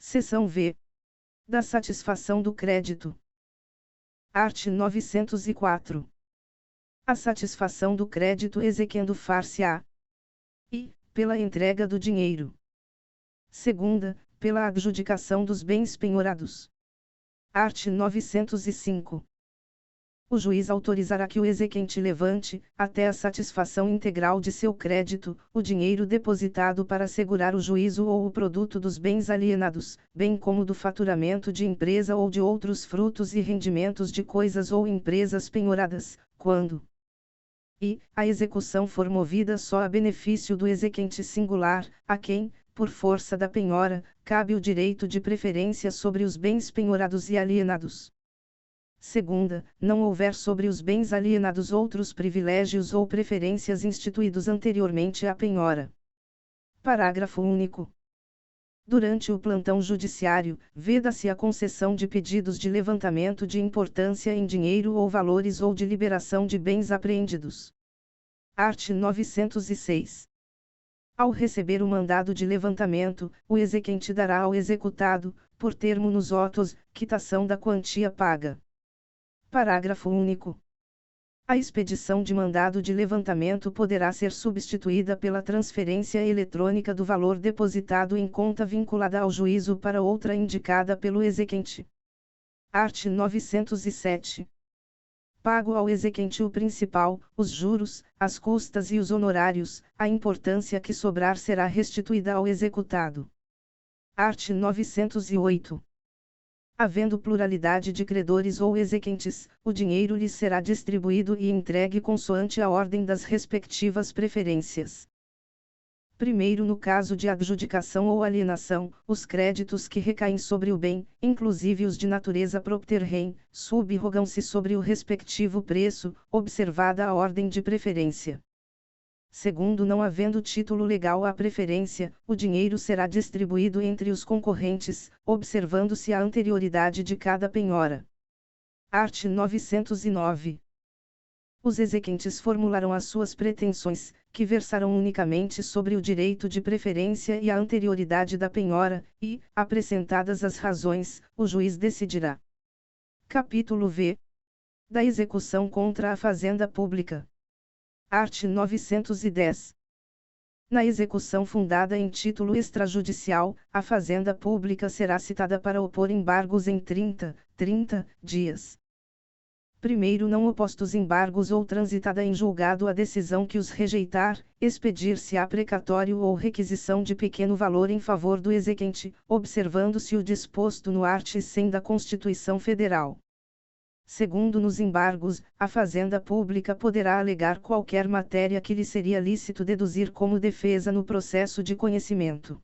Seção V. Da satisfação do crédito. Art. 904. A satisfação do crédito exequendo far-se-á I. Pela entrega do dinheiro. Segunda, pela adjudicação dos bens penhorados. Art. 905. O juiz autorizará que o exequente levante, até a satisfação integral de seu crédito, o dinheiro depositado para assegurar o juízo ou o produto dos bens alienados, bem como do faturamento de empresa ou de outros frutos e rendimentos de coisas ou empresas penhoradas, quando e a execução for movida só a benefício do exequente singular, a quem, por força da penhora, cabe o direito de preferência sobre os bens penhorados e alienados. Segunda, não houver sobre os bens alienados outros privilégios ou preferências instituídos anteriormente à penhora. Parágrafo único. Durante o plantão judiciário, veda-se a concessão de pedidos de levantamento de importância em dinheiro ou valores ou de liberação de bens apreendidos. Art. 906. Ao receber o mandado de levantamento, o exequente dará ao executado, por termo nos autos, quitação da quantia paga. Parágrafo único. A expedição de mandado de levantamento poderá ser substituída pela transferência eletrônica do valor depositado em conta vinculada ao juízo para outra indicada pelo exequente. Art. 907. Pago ao exequente o principal, os juros, as custas e os honorários, a importância que sobrar será restituída ao executado. Art. 908. Havendo pluralidade de credores ou exequentes, o dinheiro lhes será distribuído e entregue consoante a ordem das respectivas preferências. Primeiro, no caso de adjudicação ou alienação, os créditos que recaem sobre o bem, inclusive os de natureza propter rem, subrogam-se sobre o respectivo preço, observada a ordem de preferência. Segundo, não havendo título legal à preferência, o dinheiro será distribuído entre os concorrentes, observando-se a anterioridade de cada penhora. Art. 909. Os exequentes formularão as suas pretensões, que versarão unicamente sobre o direito de preferência e a anterioridade da penhora, e, apresentadas as razões, o juiz decidirá. Capítulo V. Da execução contra a fazenda pública. Art. 910. Na execução fundada em título extrajudicial, a fazenda pública será citada para opor embargos em 30 dias. Primeiro, não opostos embargos ou transitada em julgado a decisão que os rejeitar, expedir-se-á precatório ou requisição de pequeno valor em favor do exequente, observando-se o disposto no art. 100 da Constituição Federal. Segundo, nos embargos, a fazenda pública poderá alegar qualquer matéria que lhe seria lícito deduzir como defesa no processo de conhecimento.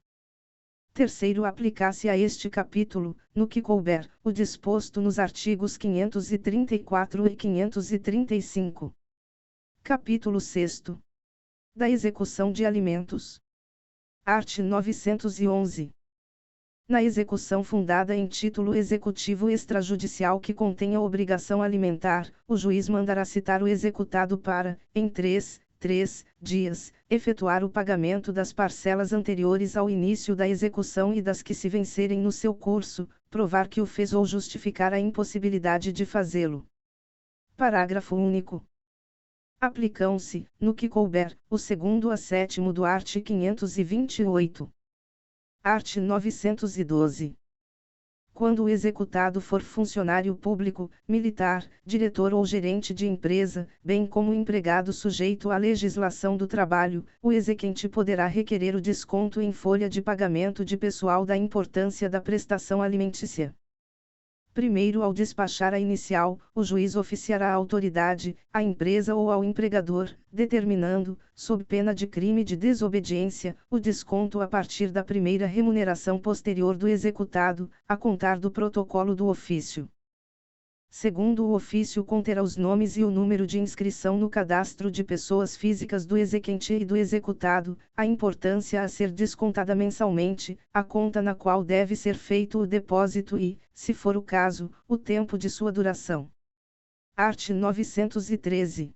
Terceiro, aplicar-se a este capítulo, no que couber, o disposto nos artigos 534 e 535. Capítulo 6. Da execução de alimentos. Art. 911. Na execução fundada em título executivo extrajudicial que contenha obrigação alimentar, o juiz mandará citar o executado para, em 3 dias, efetuar o pagamento das parcelas anteriores ao início da execução e das que se vencerem no seu curso, provar que o fez ou justificar a impossibilidade de fazê-lo. Parágrafo único. Aplicam-se, no que couber, o 2º a 7º do art. 528. Art. 912. Quando o executado for funcionário público, militar, diretor ou gerente de empresa, bem como empregado sujeito à legislação do trabalho, o exequente poderá requerer o desconto em folha de pagamento de pessoal da importância da prestação alimentícia. Primeiro, ao despachar a inicial, o juiz oficiará à autoridade, à empresa ou ao empregador, determinando, sob pena de crime de desobediência, o desconto a partir da primeira remuneração posterior do executado, a contar do protocolo do ofício. Segundo, o ofício conterá os nomes e o número de inscrição no cadastro de pessoas físicas do exequente e do executado, a importância a ser descontada mensalmente, a conta na qual deve ser feito o depósito e, se for o caso, o tempo de sua duração. Art. 913.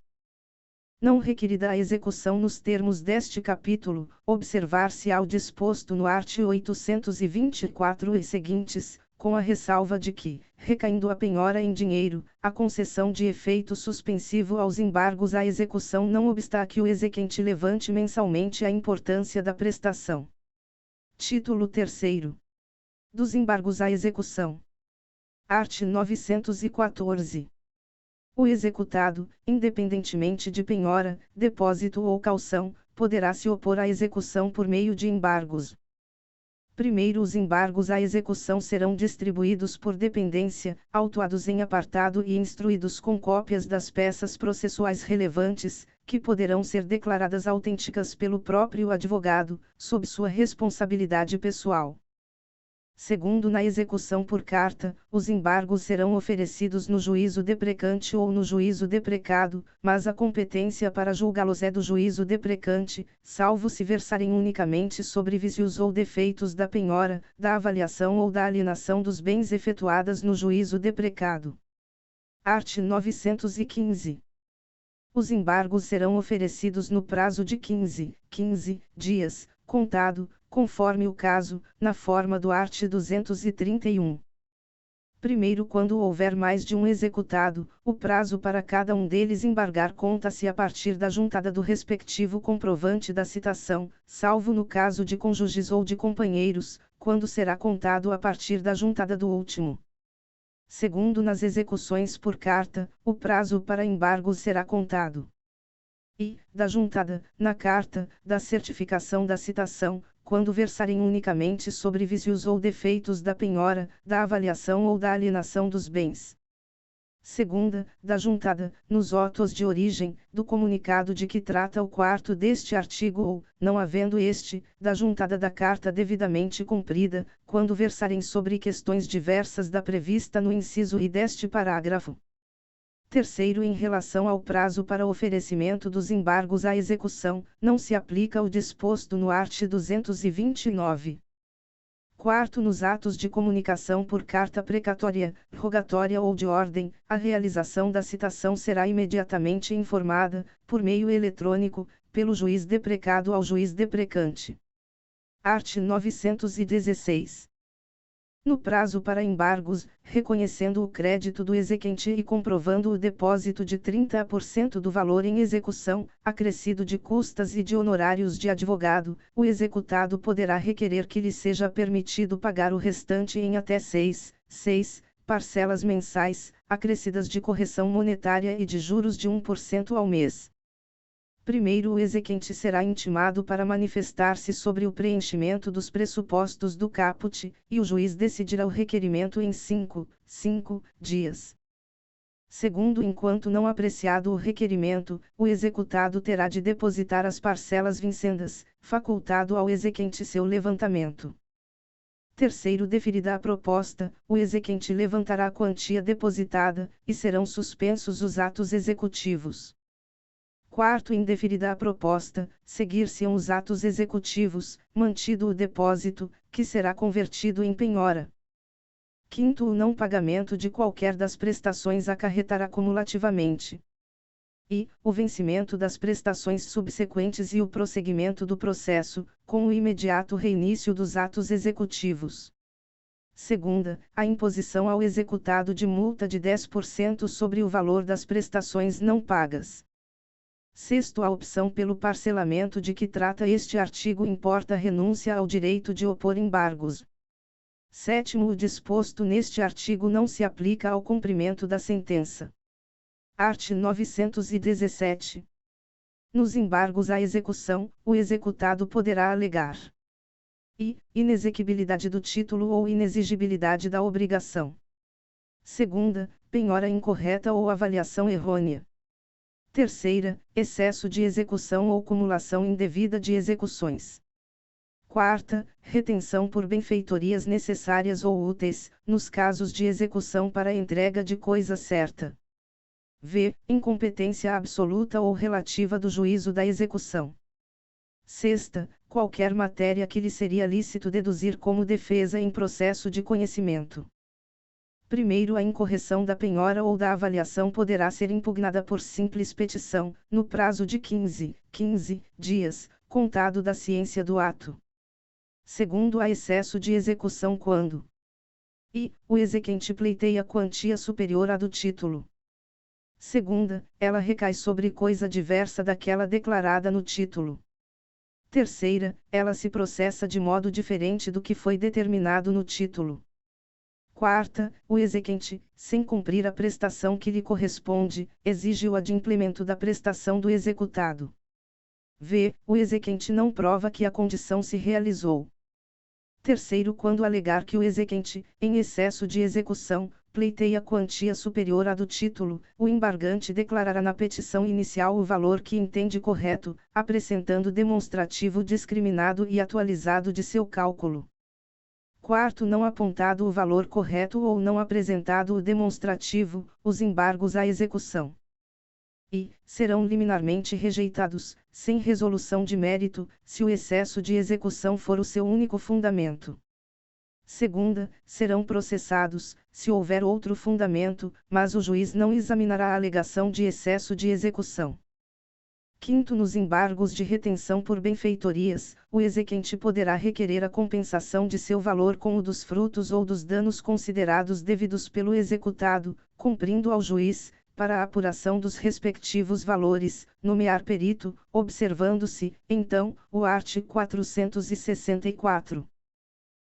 não requerida a execução nos termos deste capítulo, observar-se-á o disposto no art. 824 e seguintes, com a ressalva de que, recaindo a penhora em dinheiro, a concessão de efeito suspensivo aos embargos à execução não obsta a que o exequente levante mensalmente a importância da prestação. Título 3º. Dos embargos à execução. Art. 914. O executado, independentemente de penhora, depósito ou caução, poderá se opor à execução por meio de embargos. Primeiro, os embargos à execução serão distribuídos por dependência, autuados em apartado e instruídos com cópias das peças processuais relevantes, que poderão ser declaradas autênticas pelo próprio advogado, sob sua responsabilidade pessoal. Segundo, na execução por carta, os embargos serão oferecidos no juízo deprecante ou no juízo deprecado, mas a competência para julgá-los é do juízo deprecante, salvo se versarem unicamente sobre vícios ou defeitos da penhora, da avaliação ou da alienação dos bens efetuadas no juízo deprecado. Art. 915. Os embargos serão oferecidos no prazo de 15 dias, contado, conforme o caso, na forma do art. 231. Primeiro, quando houver mais de um executado, o prazo para cada um deles embargar conta-se a partir da juntada do respectivo comprovante da citação, salvo no caso de cônjuges ou de companheiros, quando será contado a partir da juntada do último. Segundo, nas execuções por carta, o prazo para embargos será contado. E, da juntada, na carta, da certificação da citação, quando versarem unicamente sobre vícios ou defeitos da penhora, da avaliação ou da alienação dos bens. Segunda, da juntada, nos autos de origem, do comunicado de que trata o quarto deste artigo ou, não havendo este, da juntada da carta devidamente cumprida, quando versarem sobre questões diversas da prevista no inciso I deste parágrafo. Terceiro, em relação ao prazo para oferecimento dos embargos à execução, não se aplica o disposto no art. 229. Quarto, nos atos de comunicação por carta precatória, rogatória ou de ordem, a realização da citação será imediatamente informada, por meio eletrônico, pelo juiz deprecado ao juiz deprecante. Art. 916. No prazo para embargos, reconhecendo o crédito do exequente e comprovando o depósito de 30% do valor em execução, acrescido de custas e de honorários de advogado, o executado poderá requerer que lhe seja permitido pagar o restante em até 6 parcelas mensais, acrescidas de correção monetária e de juros de 1% ao mês. Primeiro, o exequente será intimado para manifestar-se sobre o preenchimento dos pressupostos do caput, e o juiz decidirá o requerimento em 5 dias. Segundo, enquanto não apreciado o requerimento, o executado terá de depositar as parcelas vincendas, facultado ao exequente seu levantamento. Terceiro, deferida a proposta, o exequente levantará a quantia depositada, e serão suspensos os atos executivos. Quarto, indeferida a proposta, seguir-se-ão os atos executivos, mantido o depósito, que será convertido em penhora. Quinto, o não pagamento de qualquer das prestações acarretará cumulativamente. E, o vencimento das prestações subsequentes e o prosseguimento do processo, com o imediato reinício dos atos executivos. Segunda, a imposição ao executado de multa de 10% sobre o valor das prestações não pagas. Sexto, a opção pelo parcelamento de que trata este artigo importa renúncia ao direito de opor embargos. Sétimo, o disposto neste artigo não se aplica ao cumprimento da sentença. Art. 917. Nos embargos à execução, o executado poderá alegar i. Inexequibilidade do título ou inexigibilidade da obrigação. Segunda, penhora incorreta ou avaliação errônea. Terceira, excesso de execução ou cumulação indevida de execuções. Quarta, retenção por benfeitorias necessárias ou úteis, nos casos de execução para entrega de coisa certa. V. Incompetência absoluta ou relativa do juízo da execução. Sexta, qualquer matéria que lhe seria lícito deduzir como defesa em processo de conhecimento. Primeiro, a incorreção da penhora ou da avaliação poderá ser impugnada por simples petição, no prazo de 15 dias, contado da ciência do ato. Segundo, há excesso de execução quando o exequente pleiteia quantia superior à do título. Segunda, ela recai sobre coisa diversa daquela declarada no título. Terceira, ela se processa de modo diferente do que foi determinado no título. Quarta, o exequente, sem cumprir a prestação que lhe corresponde, exige o adimplemento da prestação do executado. V. O exequente não prova que a condição se realizou. Terceiro, quando alegar que o exequente, em excesso de execução, pleiteia quantia superior à do título, o embargante declarará na petição inicial o valor que entende correto, apresentando demonstrativo discriminado e atualizado de seu cálculo. Quarto, não apontado o valor correto ou não apresentado o demonstrativo, os embargos à execução serão liminarmente rejeitados, sem resolução de mérito, se o excesso de execução for o seu único fundamento. Segunda, serão processados, se houver outro fundamento, mas o juiz não examinará a alegação de excesso de execução. Quinto, nos embargos de retenção por benfeitorias, o exequente poderá requerer a compensação de seu valor com o dos frutos ou dos danos considerados devidos pelo executado, cumprindo ao juiz, para a apuração dos respectivos valores, nomear perito, observando-se, então, o art. 464.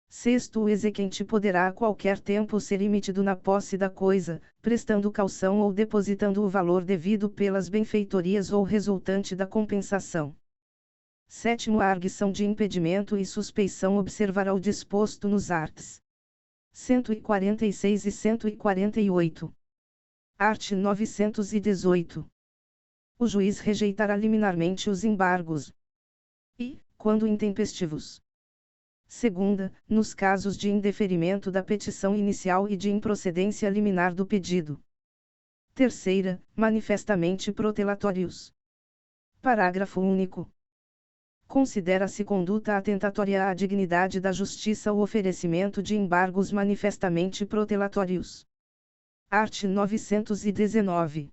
Sexto, o exequente poderá a qualquer tempo ser imitido na posse da coisa, prestando caução ou depositando o valor devido pelas benfeitorias ou resultante da compensação. Sétimo, a arguição de impedimento e suspeição observará o disposto nos arts. 146 e 148. Art. 918. O juiz rejeitará liminarmente os embargos. Quando intempestivos. Segunda, nos casos de indeferimento da petição inicial e de improcedência liminar do pedido. Terceira, manifestamente protelatórios. Parágrafo único. Considera-se conduta atentatória à dignidade da justiça o oferecimento de embargos manifestamente protelatórios. Art. 919.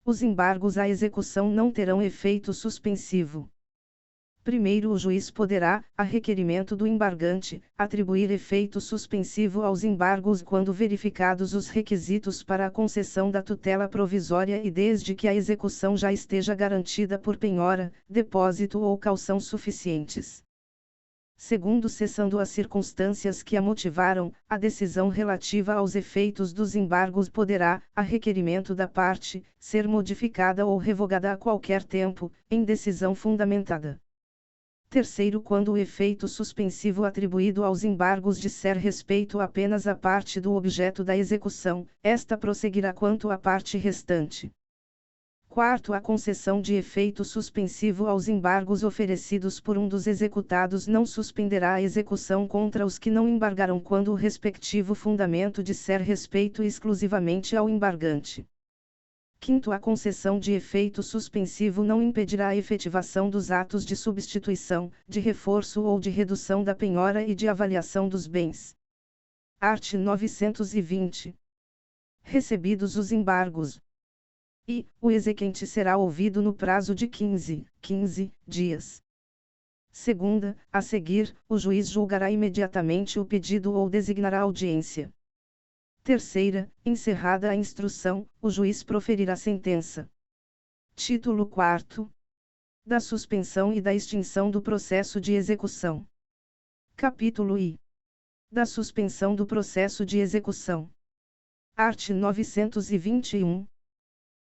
Os embargos à execução não terão efeito suspensivo. Primeiro, o juiz poderá, a requerimento do embargante, atribuir efeito suspensivo aos embargos quando verificados os requisitos para a concessão da tutela provisória e desde que a execução já esteja garantida por penhora, depósito ou caução suficientes. Segundo, cessando as circunstâncias que a motivaram, a decisão relativa aos efeitos dos embargos poderá, a requerimento da parte, ser modificada ou revogada a qualquer tempo, em decisão fundamentada. Terceiro, quando o efeito suspensivo atribuído aos embargos disser respeito apenas à parte do objeto da execução, esta prosseguirá quanto à parte restante. Quarto, a concessão de efeito suspensivo aos embargos oferecidos por um dos executados não suspenderá a execução contra os que não embargaram quando o respectivo fundamento disser respeito exclusivamente ao embargante. Quinto, a concessão de efeito suspensivo não impedirá a efetivação dos atos de substituição, de reforço ou de redução da penhora e de avaliação dos bens. Art. 920. Recebidos os embargos. O exequente será ouvido no prazo de 15 dias. Segunda, a seguir, o juiz julgará imediatamente o pedido ou designará audiência. Terceira, encerrada a instrução, o juiz proferirá sentença. Título 4. Da suspensão e da extinção do processo de execução. Capítulo I. Da suspensão do processo de execução. Art. 921.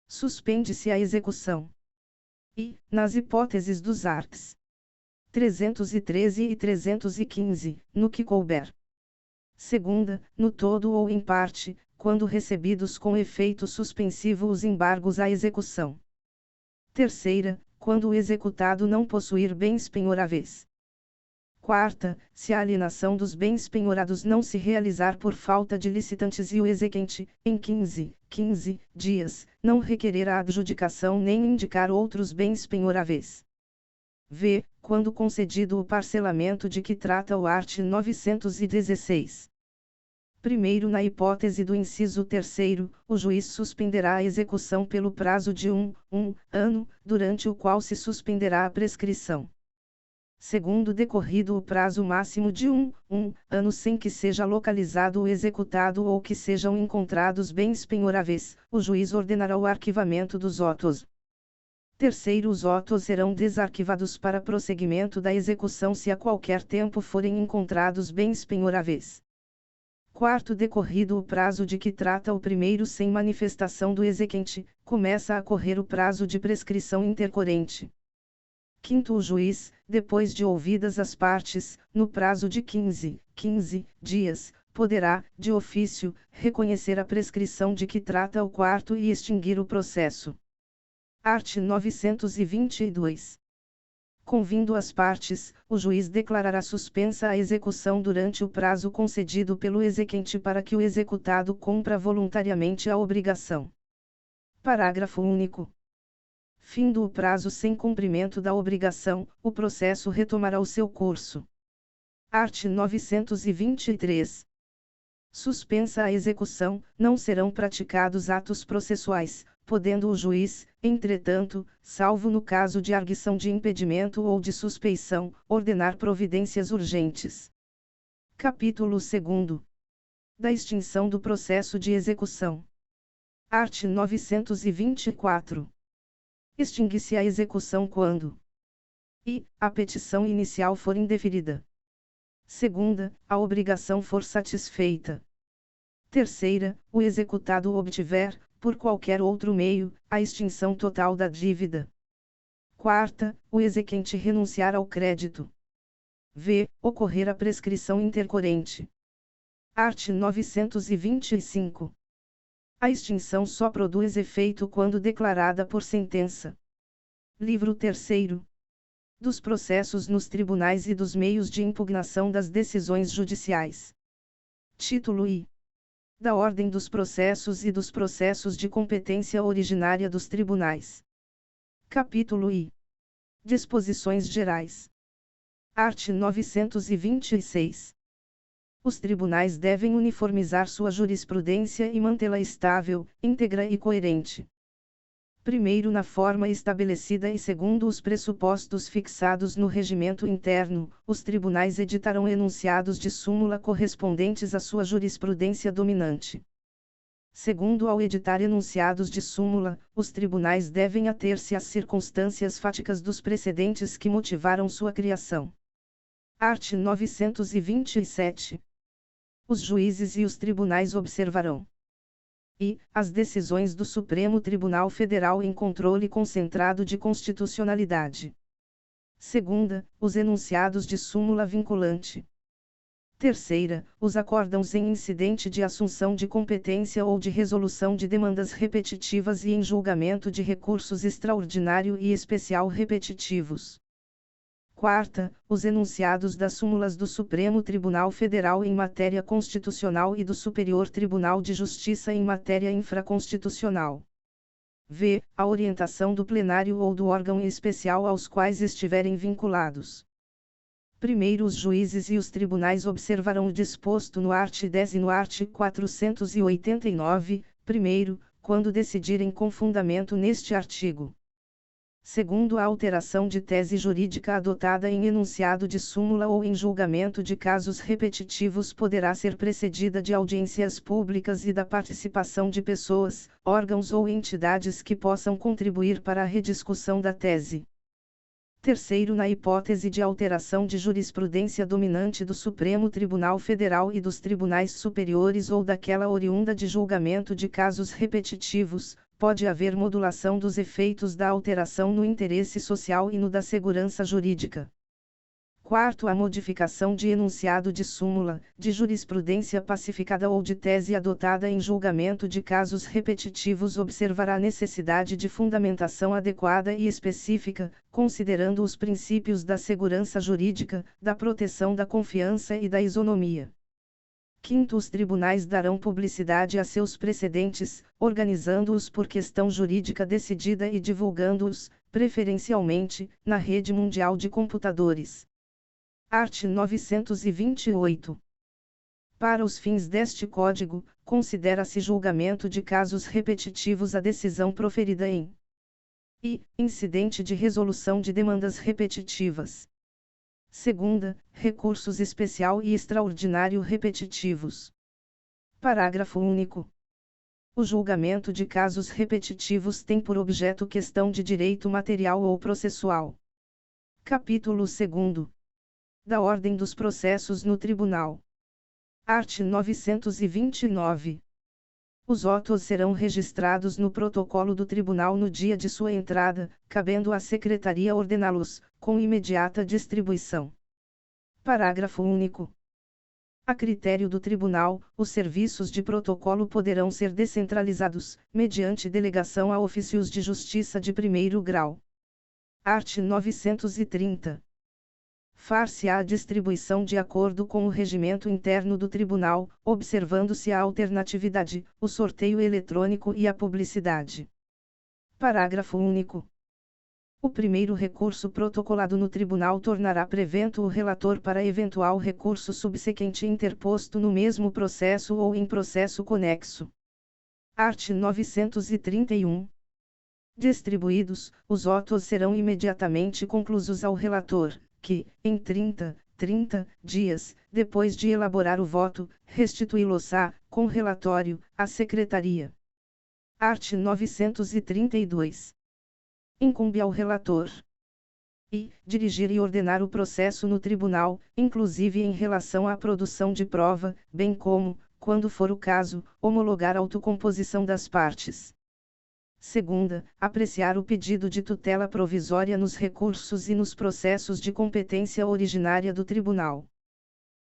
Suspende-se a execução. Nas hipóteses dos arts. 313 e 315, no que couber. Segunda, no todo ou em parte, quando recebidos com efeito suspensivo os embargos à execução. Terceira, quando o executado não possuir bens penhoráveis. Quarta, se a alienação dos bens penhorados não se realizar por falta de licitantes e o exequente, em 15 dias, não requerer a adjudicação nem indicar outros bens penhoráveis. V. Quando concedido o parcelamento de que trata o art. 916. Primeiro, na hipótese do inciso 3º, o juiz suspenderá a execução pelo prazo de um ano, durante o qual se suspenderá a prescrição. Segundo, decorrido o prazo máximo de um ano sem que seja localizado o executado ou que sejam encontrados bens penhoráveis, o juiz ordenará o arquivamento dos autos. Terceiro, os autos serão desarquivados para prosseguimento da execução se a qualquer tempo forem encontrados bens penhoráveis. Quarto, decorrido o prazo de que trata o primeiro sem manifestação do exequente, começa a correr o prazo de prescrição intercorrente. Quinto, o juiz, depois de ouvidas as partes, no prazo de 15 dias, poderá, de ofício, reconhecer a prescrição de que trata o quarto e extinguir o processo. Art. 922. Convindo as partes, o juiz declarará suspensa a execução durante o prazo concedido pelo exequente para que o executado cumpra voluntariamente a obrigação. Parágrafo único. Findo o prazo sem cumprimento da obrigação, o processo retomará o seu curso. Art. 923. Suspensa a execução, não serão praticados atos processuais, podendo o juiz, entretanto, salvo no caso de arguição de impedimento ou de suspeição, ordenar providências urgentes. Capítulo 2. Da extinção do processo de execução. Art. 924. Extingue-se a execução quando e a petição inicial for indeferida. Segunda, a obrigação for satisfeita. Terceira, o executado obtiver, por qualquer outro meio, a extinção total da dívida. Quarta, o exequente renunciar ao crédito. V. Ocorrer a prescrição intercorrente. Art. 925. A extinção só produz efeito quando declarada por sentença. Livro 3º. Dos processos nos tribunais e dos meios de impugnação das decisões judiciais. Título I. Da ordem dos processos e dos processos de competência originária dos tribunais. Capítulo I. Disposições gerais. Art. 926. Os tribunais devem uniformizar sua jurisprudência e mantê-la estável, íntegra e coerente. Primeiro, na forma estabelecida e segundo os pressupostos fixados no regimento interno, os tribunais editarão enunciados de súmula correspondentes à sua jurisprudência dominante. Segundo, ao editar enunciados de súmula, os tribunais devem ater-se às circunstâncias fáticas dos precedentes que motivaram sua criação. Art. 927. Os juízes e os tribunais observarão e as decisões do Supremo Tribunal Federal em controle concentrado de constitucionalidade. Segunda, os enunciados de súmula vinculante. Terceira, os acórdãos em incidente de assunção de competência ou de resolução de demandas repetitivas e em julgamento de recursos extraordinário e especial repetitivos. Quarta, os enunciados das súmulas do Supremo Tribunal Federal em matéria constitucional e do Superior Tribunal de Justiça em matéria infraconstitucional. V. A orientação do plenário ou do órgão especial aos quais estiverem vinculados. Primeiro, os juízes e os tribunais observarão o disposto no art. 10 e no art. 489, primeiro, quando decidirem com fundamento neste artigo. Segundo, a alteração de tese jurídica adotada em enunciado de súmula ou em julgamento de casos repetitivos poderá ser precedida de audiências públicas e da participação de pessoas, órgãos ou entidades que possam contribuir para a rediscussão da tese. Terceiro, na hipótese de alteração de jurisprudência dominante do Supremo Tribunal Federal e dos tribunais superiores ou daquela oriunda de julgamento de casos repetitivos, pode haver modulação dos efeitos da alteração no interesse social e no da segurança jurídica. Quarto, a modificação de enunciado de súmula, de jurisprudência pacificada ou de tese adotada em julgamento de casos repetitivos observará a necessidade de fundamentação adequada e específica, considerando os princípios da segurança jurídica, da proteção da confiança e da isonomia. Quinto, os tribunais darão publicidade a seus precedentes, organizando-os por questão jurídica decidida e divulgando-os, preferencialmente, na rede mundial de computadores. Art. 928. Para os fins deste Código, considera-se julgamento de casos repetitivos a decisão proferida em incidente de resolução de demandas repetitivas. Segunda, recursos especial e extraordinário repetitivos. Parágrafo único. O julgamento de casos repetitivos tem por objeto questão de direito material ou processual. Capítulo 2. Da ordem dos processos no Tribunal. Art. 929. Os autos serão registrados no protocolo do Tribunal no dia de sua entrada, cabendo à Secretaria ordená-los, com imediata distribuição. Parágrafo único. A critério do Tribunal, os serviços de protocolo poderão ser descentralizados, mediante delegação a ofícios de justiça de primeiro grau. Art. 930. Far-se-á a distribuição de acordo com o regimento interno do Tribunal, observando-se a alternatividade, o sorteio eletrônico e a publicidade. Parágrafo único. O primeiro recurso protocolado no Tribunal tornará prevento o relator para eventual recurso subsequente interposto no mesmo processo ou em processo conexo. Art. 931. Distribuídos, os autos serão imediatamente conclusos ao relator, que, em 30 dias, depois de elaborar o voto, restituí-los-á, com relatório, à Secretaria. Art. 932. Incumbe ao relator dirigir e ordenar o processo no Tribunal, inclusive em relação à produção de prova, bem como, quando for o caso, homologar a autocomposição das partes. Segunda, apreciar o pedido de tutela provisória nos recursos e nos processos de competência originária do Tribunal.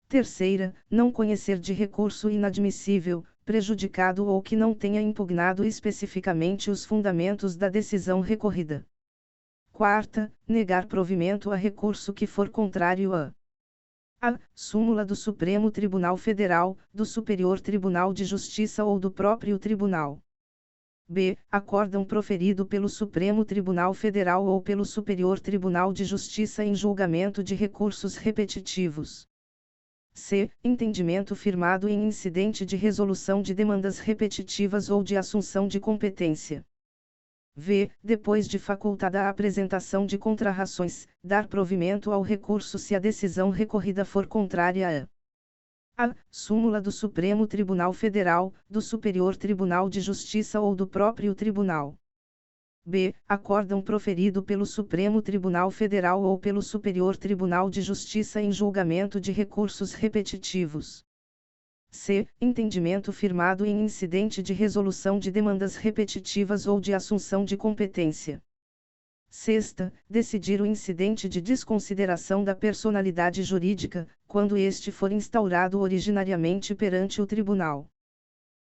Terceira, não conhecer de recurso inadmissível, prejudicado ou que não tenha impugnado especificamente os fundamentos da decisão recorrida. Quarta, negar provimento a recurso que for contrário a súmula do Supremo Tribunal Federal, do Superior Tribunal de Justiça ou do próprio Tribunal. B. Acórdão proferido pelo Supremo Tribunal Federal ou pelo Superior Tribunal de Justiça em julgamento de recursos repetitivos. C. Entendimento firmado em incidente de resolução de demandas repetitivas ou de assunção de competência. V. Depois de facultada a apresentação de contrarrações, dar provimento ao recurso se a decisão recorrida for contrária a súmula do Supremo Tribunal Federal, do Superior Tribunal de Justiça ou do próprio Tribunal. B. Acórdão proferido pelo Supremo Tribunal Federal ou pelo Superior Tribunal de Justiça em julgamento de recursos repetitivos. C. Entendimento firmado em incidente de resolução de demandas repetitivas ou de assunção de competência. Sexta, decidir o incidente de desconsideração da personalidade jurídica, quando este for instaurado originariamente perante o Tribunal.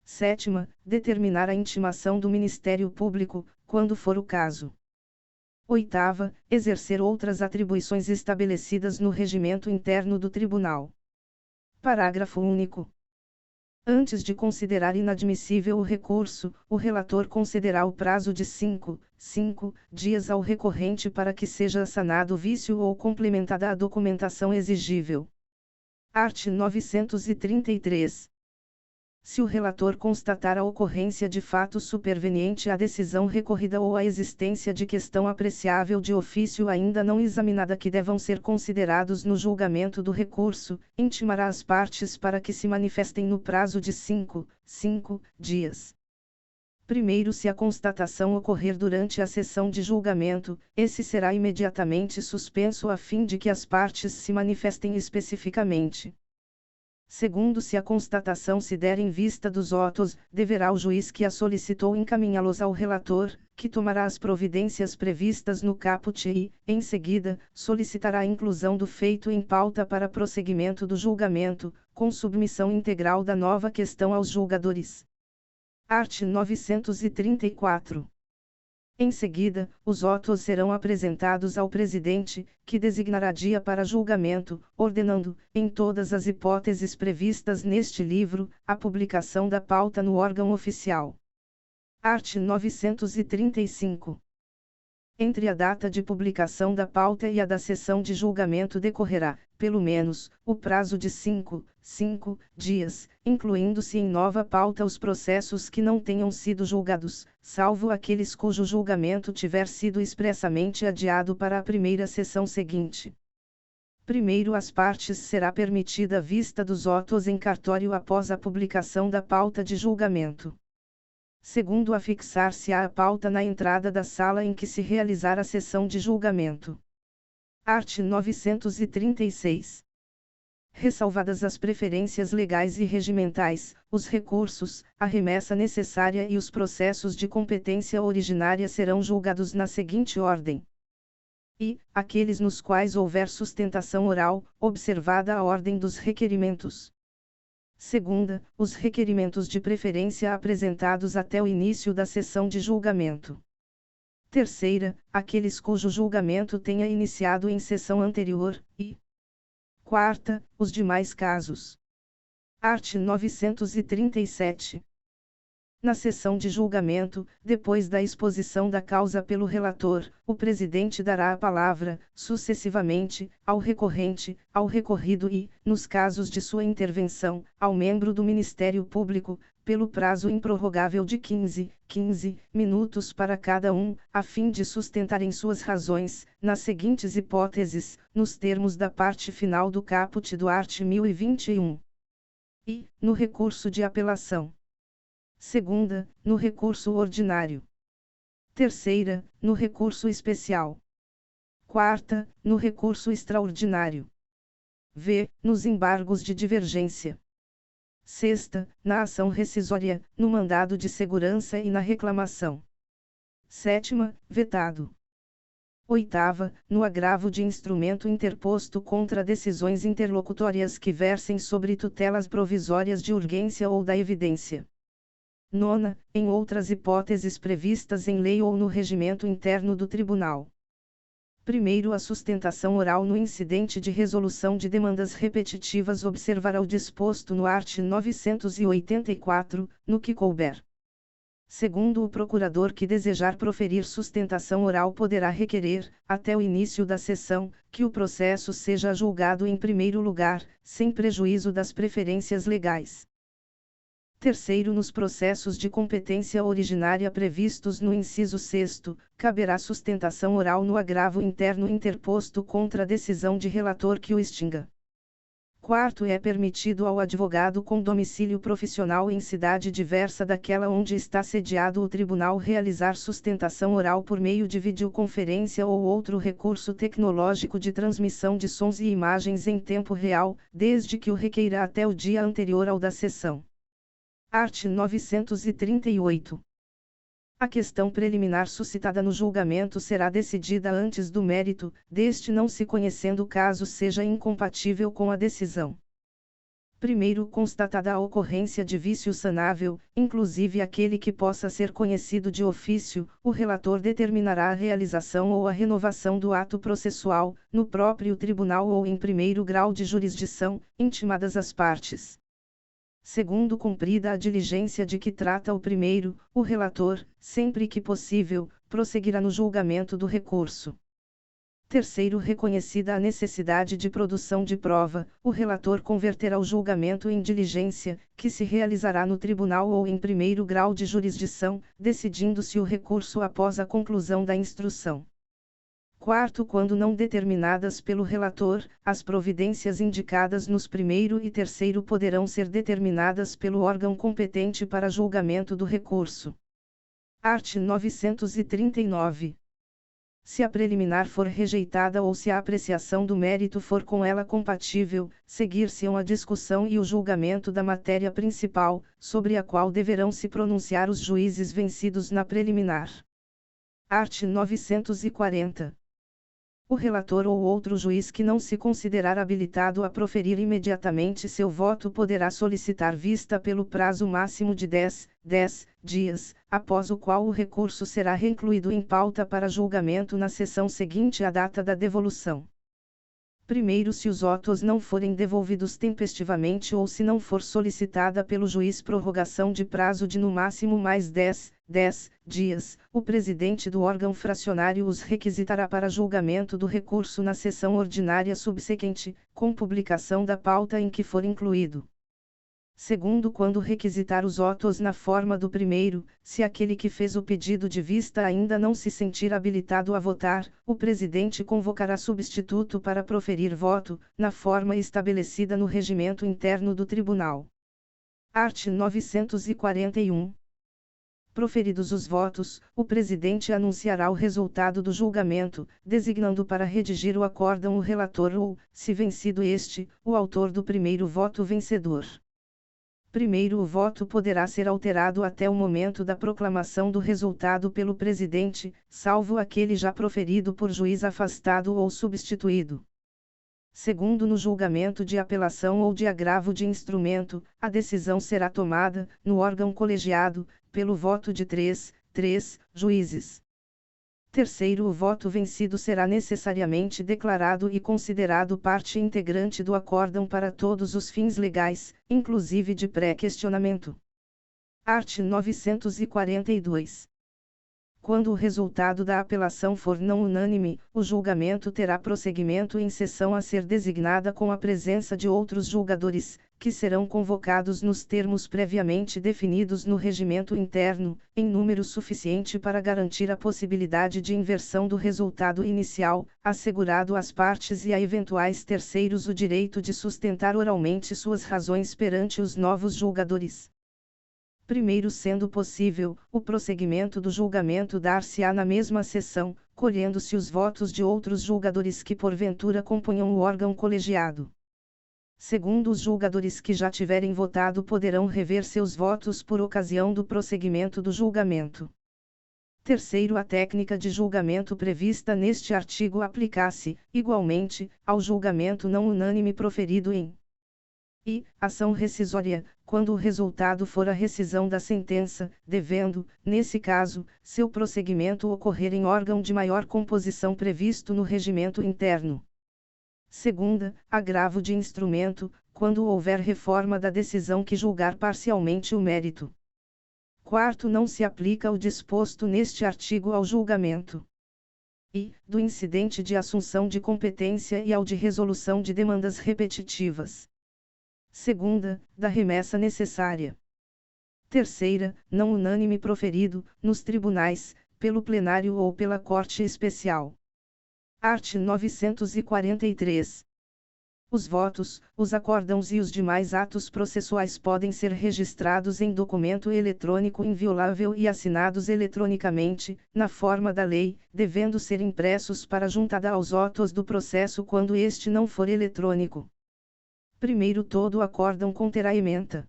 Sétima, determinar a intimação do Ministério Público, quando for o caso. Oitava, exercer outras atribuições estabelecidas no regimento interno do Tribunal. Parágrafo único. Antes de considerar inadmissível o recurso, o relator concederá o prazo de 5 dias ao recorrente para que seja sanado o vício ou complementada a documentação exigível. Art. 933. Se o relator constatar a ocorrência de fato superveniente à decisão recorrida ou a existência de questão apreciável de ofício ainda não examinada que devam ser considerados no julgamento do recurso, intimará as partes para que se manifestem no prazo de 5 dias. Primeiro, se a constatação ocorrer durante a sessão de julgamento, esse será imediatamente suspenso a fim de que as partes se manifestem especificamente. Segundo, se a constatação se der em vista dos autos, deverá o juiz que a solicitou encaminhá-los ao relator, que tomará as providências previstas no caput e, em seguida, solicitará a inclusão do feito em pauta para prosseguimento do julgamento, com submissão integral da nova questão aos julgadores. Art. 934. Em seguida, os autos serão apresentados ao presidente, que designará dia para julgamento, ordenando, em todas as hipóteses previstas neste livro, a publicação da pauta no órgão oficial. Art. 935. Entre a data de publicação da pauta e a da sessão de julgamento decorrerá, pelo menos, o prazo de 5 dias, incluindo-se em nova pauta os processos que não tenham sido julgados, salvo aqueles cujo julgamento tiver sido expressamente adiado para a primeira sessão seguinte. Primeiro, às partes será permitida a vista dos autos em cartório após a publicação da pauta de julgamento. Segundo, afixar-se-á a pauta na entrada da sala em que se realizar a sessão de julgamento. Art. 936. Ressalvadas as preferências legais e regimentais, os recursos, a remessa necessária e os processos de competência originária serão julgados na seguinte ordem: e, aqueles nos quais houver sustentação oral, observada a ordem dos requerimentos. Segunda, os requerimentos de preferência apresentados até o início da sessão de julgamento. Terceira, aqueles cujo julgamento tenha iniciado em sessão anterior, e quarta, os demais casos. Art. 937. Na sessão de julgamento, depois da exposição da causa pelo relator, o presidente dará a palavra, sucessivamente, ao recorrente, ao recorrido e, nos casos de sua intervenção, ao membro do Ministério Público, pelo prazo improrrogável de 15 minutos para cada um, a fim de sustentarem suas razões, nas seguintes hipóteses, nos termos da parte final do caput do art. 1021. E, no recurso de apelação. Segunda, no recurso ordinário. Terceira, no recurso especial. Quarta, no recurso extraordinário. V, nos embargos de divergência. Sexta, na ação rescisória, no mandado de segurança e na reclamação. Sétima, vetado. Oitava, no agravo de instrumento interposto contra decisões interlocutórias que versem sobre tutelas provisórias de urgência ou da evidência. Nona, em outras hipóteses previstas em lei ou no regimento interno do Tribunal. Primeiro, a sustentação oral no incidente de resolução de demandas repetitivas observará o disposto no art. 984, no que couber. Segundo, o procurador que desejar proferir sustentação oral poderá requerer, até o início da sessão, que o processo seja julgado em primeiro lugar, sem prejuízo das preferências legais. Terceiro, nos processos de competência originária previstos no inciso 6º, caberá sustentação oral no agravo interno interposto contra a decisão de relator que o extinga. Quarto, é permitido ao advogado com domicílio profissional em cidade diversa daquela onde está sediado o tribunal realizar sustentação oral por meio de videoconferência ou outro recurso tecnológico de transmissão de sons e imagens em tempo real, desde que o requeira até o dia anterior ao da sessão. Art. 938. A questão preliminar suscitada no julgamento será decidida antes do mérito, deste não se conhecendo caso seja incompatível com a decisão. Primeiro, constatada a ocorrência de vício sanável, inclusive aquele que possa ser conhecido de ofício, o relator determinará a realização ou a renovação do ato processual, no próprio tribunal ou em primeiro grau de jurisdição, intimadas as partes. Segundo, cumprida a diligência de que trata o primeiro, o relator, sempre que possível, prosseguirá no julgamento do recurso. Terceiro, reconhecida a necessidade de produção de prova, o relator converterá o julgamento em diligência, que se realizará no tribunal ou em primeiro grau de jurisdição, decidindo-se o recurso após a conclusão da instrução. Quarto, quando não determinadas pelo relator, as providências indicadas nos primeiro e terceiro poderão ser determinadas pelo órgão competente para julgamento do recurso. Art. 939. Se a preliminar for rejeitada ou se a apreciação do mérito for com ela compatível, seguir-se-ão a discussão e o julgamento da matéria principal, sobre a qual deverão se pronunciar os juízes vencidos na preliminar. Art. 940. O relator ou outro juiz que não se considerar habilitado a proferir imediatamente seu voto poderá solicitar vista pelo prazo máximo de 10 dias, após o qual o recurso será reincluído em pauta para julgamento na sessão seguinte à data da devolução. Primeiro, se os autos não forem devolvidos tempestivamente ou se não for solicitada pelo juiz prorrogação de prazo de no máximo mais 10 10 dias, o presidente do órgão fracionário os requisitará para julgamento do recurso na sessão ordinária subsequente, com publicação da pauta em que for incluído. Segundo, quando requisitar os autos na forma do primeiro, se aquele que fez o pedido de vista ainda não se sentir habilitado a votar, o presidente convocará substituto para proferir voto, na forma estabelecida no regimento interno do tribunal. Art. 941. Proferidos os votos, o presidente anunciará o resultado do julgamento, designando para redigir o acórdão o relator ou, se vencido este, o autor do primeiro voto vencedor. Primeiro, o voto poderá ser alterado até o momento da proclamação do resultado pelo presidente, salvo aquele já proferido por juiz afastado ou substituído. Segundo, no julgamento de apelação ou de agravo de instrumento, a decisão será tomada, no órgão colegiado, pelo voto de três juízes. Terceiro, o voto vencido será necessariamente declarado e considerado parte integrante do acórdão para todos os fins legais, inclusive de pré-questionamento. Art. 942. Quando o resultado da apelação for não unânime, o julgamento terá prosseguimento em sessão a ser designada com a presença de outros julgadores, que serão convocados nos termos previamente definidos no regimento interno, em número suficiente para garantir a possibilidade de inversão do resultado inicial, assegurado às partes e a eventuais terceiros o direito de sustentar oralmente suas razões perante os novos julgadores. Primeiro, sendo possível, o prosseguimento do julgamento dar-se-á na mesma sessão, colhendo-se os votos de outros julgadores que porventura componham o órgão colegiado. Segundo, os julgadores que já tiverem votado poderão rever seus votos por ocasião do prosseguimento do julgamento. Terceiro, a técnica de julgamento prevista neste artigo aplica-se, igualmente, ao julgamento não unânime proferido em ação rescisória, quando o resultado for a rescisão da sentença, devendo, nesse caso, seu prosseguimento ocorrer em órgão de maior composição previsto no regimento interno. Segunda, agravo de instrumento, quando houver reforma da decisão que julgar parcialmente o mérito. Quarto, não se aplica o disposto neste artigo ao julgamento do incidente de assunção de competência e ao de resolução de demandas repetitivas. Segunda, da remessa necessária. Terceira, não unânime proferido, nos tribunais, pelo plenário ou pela Corte Especial. Art. 943. Os votos, os acórdãos e os demais atos processuais podem ser registrados em documento eletrônico inviolável e assinados eletronicamente, na forma da lei, devendo ser impressos para juntada aos autos do processo quando este não for eletrônico. Primeiro, todo o acórdão conterá ementa.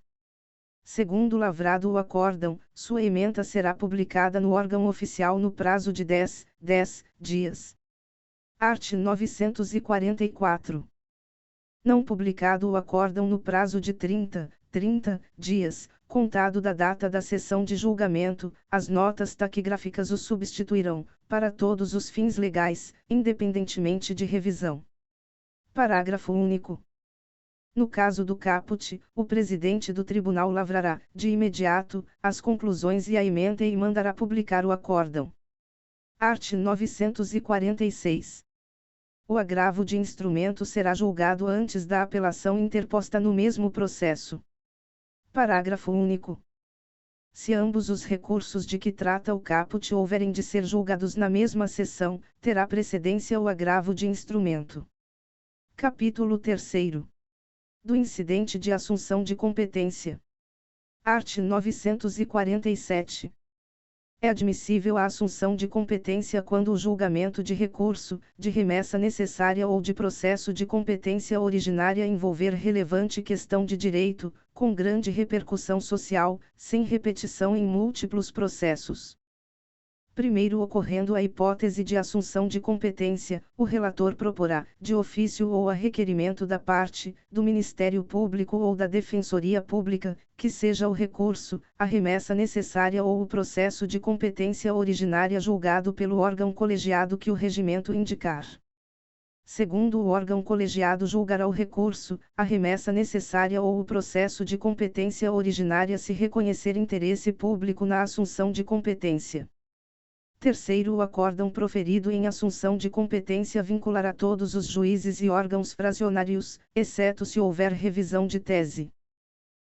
Segundo, lavrado o acórdão, sua ementa será publicada no órgão oficial no prazo de 10 dias. Art. 944. Não publicado o acórdão no prazo de 30 dias, contado da data da sessão de julgamento, as notas taquigráficas o substituirão, para todos os fins legais, independentemente de revisão. Parágrafo único. No caso do caput, o presidente do tribunal lavrará, de imediato, as conclusões e a ementa e mandará publicar o acórdão. Art. 946. O agravo de instrumento será julgado antes da apelação interposta no mesmo processo. Parágrafo único. Se ambos os recursos de que trata o caput houverem de ser julgados na mesma sessão, terá precedência o agravo de instrumento. Capítulo 3º. Do incidente de assunção de competência. Art. 947. É admissível a assunção de competência quando o julgamento de recurso, de remessa necessária ou de processo de competência originária envolver relevante questão de direito, com grande repercussão social, sem repetição em múltiplos processos. Primeiro, ocorrendo a hipótese de assunção de competência, o relator proporá, de ofício ou a requerimento da parte, do Ministério Público ou da Defensoria Pública, que seja o recurso, a remessa necessária ou o processo de competência originária julgado pelo órgão colegiado que o regimento indicar. Segundo, o órgão colegiado julgará o recurso, a remessa necessária ou o processo de competência originária se reconhecer interesse público na assunção de competência. Terceiro, o acórdão proferido em assunção de competência vinculará todos os juízes e órgãos fracionários, exceto se houver revisão de tese.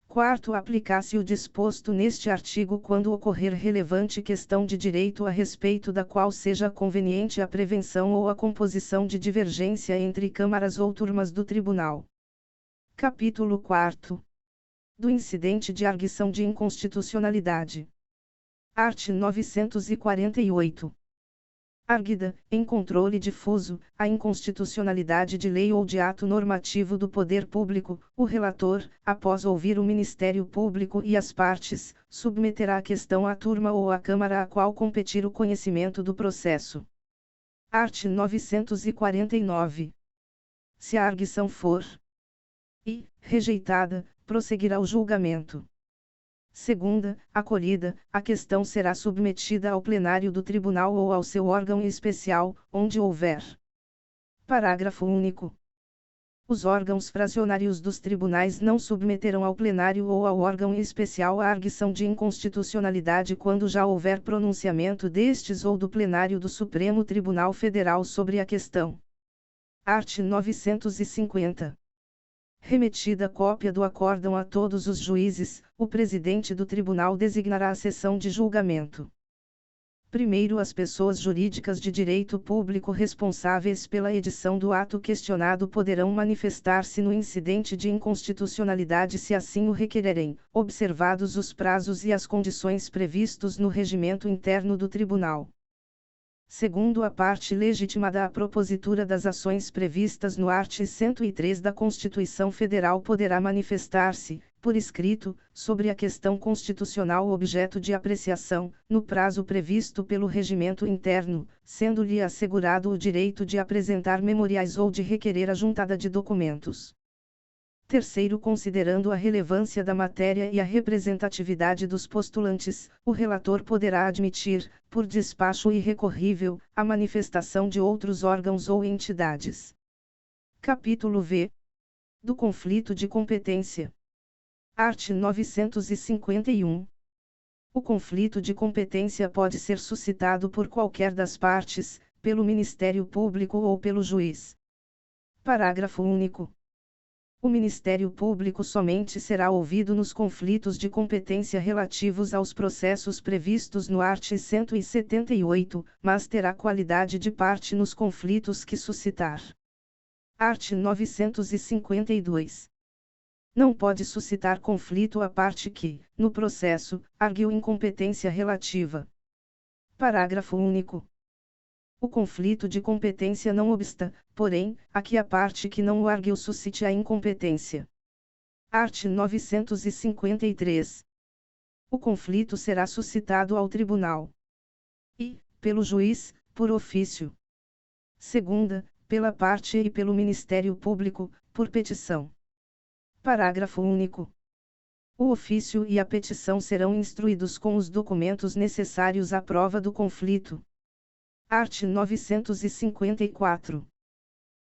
Quarto, aplicar-se o disposto neste artigo quando ocorrer relevante questão de direito a respeito da qual seja conveniente a prevenção ou a composição de divergência entre câmaras ou turmas do Tribunal. Capítulo 4. Do incidente de arguição de inconstitucionalidade. Art. 948. Arguida, em controle difuso, a inconstitucionalidade de lei ou de ato normativo do poder público, o relator, após ouvir o Ministério Público e as partes, submeterá a questão à turma ou à Câmara a qual competir o conhecimento do processo. Art. 949. Se a arguição for rejeitada, prosseguirá o julgamento. Segunda, acolhida, a questão será submetida ao plenário do tribunal ou ao seu órgão especial, onde houver. Parágrafo único. Os órgãos fracionários dos tribunais não submeterão ao plenário ou ao órgão especial a arguição de inconstitucionalidade quando já houver pronunciamento destes ou do plenário do Supremo Tribunal Federal sobre a questão. Art. 950. Remetida cópia do acórdão a todos os juízes, o presidente do tribunal designará a sessão de julgamento. Primeiro, as pessoas jurídicas de direito público responsáveis pela edição do ato questionado poderão manifestar-se no incidente de inconstitucionalidade se assim o requererem, observados os prazos e as condições previstos no regimento interno do tribunal. Segundo, a parte legitimada à propositura das ações previstas no art. 103 da Constituição Federal poderá manifestar-se, por escrito, sobre a questão constitucional objeto de apreciação, no prazo previsto pelo regimento interno, sendo-lhe assegurado o direito de apresentar memoriais ou de requerer a juntada de documentos. Terceiro, considerando a relevância da matéria e a representatividade dos postulantes, o relator poderá admitir, por despacho irrecorrível, a manifestação de outros órgãos ou entidades. Capítulo V. Do conflito de competência. Art. 951. O conflito de competência pode ser suscitado por qualquer das partes, pelo Ministério Público ou pelo juiz. Parágrafo único. O Ministério Público somente será ouvido nos conflitos de competência relativos aos processos previstos no art. 178, mas terá qualidade de parte nos conflitos que suscitar. Art. 952. Não pode suscitar conflito a parte que, no processo, arguiu incompetência relativa. Parágrafo único. O conflito de competência não obsta, porém, a que a parte que não o arguiu suscite a incompetência. Art. 953. O conflito será suscitado ao tribunal. I. Pelo juiz, por ofício. Segunda, pela parte e pelo Ministério Público, por petição. Parágrafo único. O ofício e a petição serão instruídos com os documentos necessários à prova do conflito. Art. 954.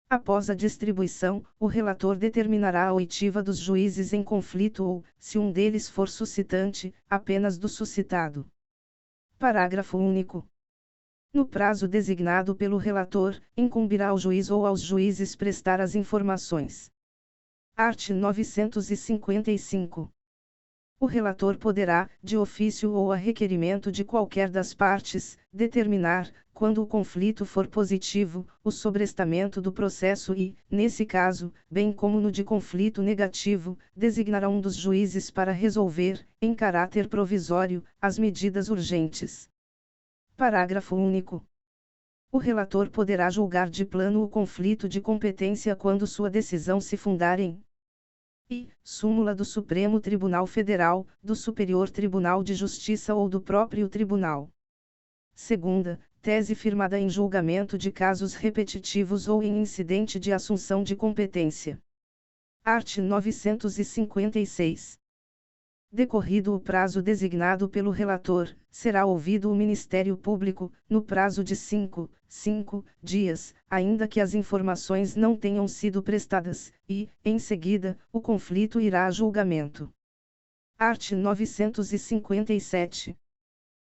Após a distribuição, o relator determinará a oitiva dos juízes em conflito ou, se um deles for suscitante, apenas do suscitado. Parágrafo único. No prazo designado pelo relator, incumbirá ao juiz ou aos juízes prestar as informações. Art. 955. O relator poderá, de ofício ou a requerimento de qualquer das partes, determinar, quando o conflito for positivo, o sobrestamento do processo e, nesse caso, bem como no de conflito negativo, designará um dos juízes para resolver, em caráter provisório, as medidas urgentes. Parágrafo único. O relator poderá julgar de plano o conflito de competência quando sua decisão se fundar em súmula do Supremo Tribunal Federal, do Superior Tribunal de Justiça ou do próprio tribunal. Segunda, tese firmada em julgamento de casos repetitivos ou em incidente de assunção de competência. Art. 956. Decorrido o prazo designado pelo relator, será ouvido o Ministério Público, no prazo de 5 dias, ainda que as informações não tenham sido prestadas, e, em seguida, o conflito irá a julgamento. Art. 957.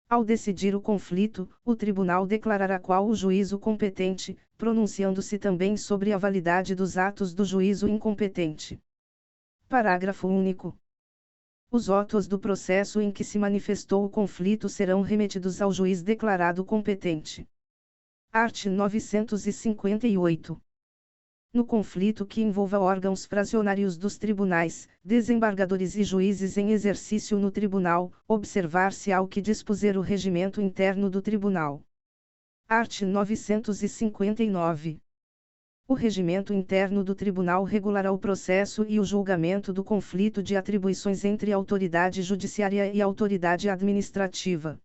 Ao decidir o conflito, o tribunal declarará qual o juízo competente, pronunciando-se também sobre a validade dos atos do juízo incompetente. Parágrafo único. Os autos do processo em que se manifestou o conflito serão remetidos ao juiz declarado competente. Art. 958. No conflito que envolva órgãos fracionários dos tribunais, desembargadores e juízes em exercício no tribunal, observar-se-á o que dispuser o regimento interno do tribunal. Art. 959. O regimento interno do tribunal regulará o processo e o julgamento do conflito de atribuições entre autoridade judiciária e autoridade administrativa.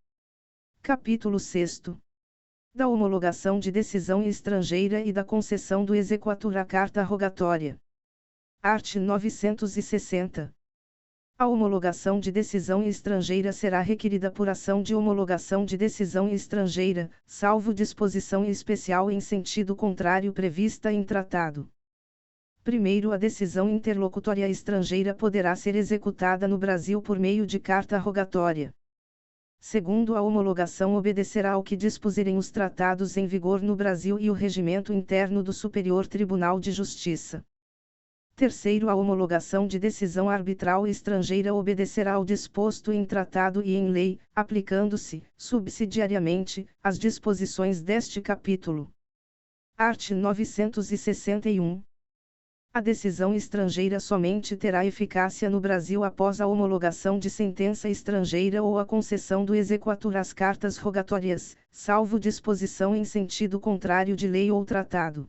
Capítulo 6. Da homologação de decisão estrangeira e da concessão do exequatur à carta rogatória. Art. 960. A homologação de decisão estrangeira será requerida por ação de homologação de decisão estrangeira, salvo disposição especial em sentido contrário prevista em tratado. Primeiro, a decisão interlocutória estrangeira poderá ser executada no Brasil por meio de carta rogatória. Segundo, a homologação obedecerá ao que dispuserem os tratados em vigor no Brasil e o regimento interno do Superior Tribunal de Justiça. Terceiro, a homologação de decisão arbitral estrangeira obedecerá ao disposto em tratado e em lei, aplicando-se, subsidiariamente, as disposições deste capítulo. Art. 961. A decisão estrangeira somente terá eficácia no Brasil após a homologação de sentença estrangeira ou a concessão do exequatur às cartas rogatórias, salvo disposição em sentido contrário de lei ou tratado.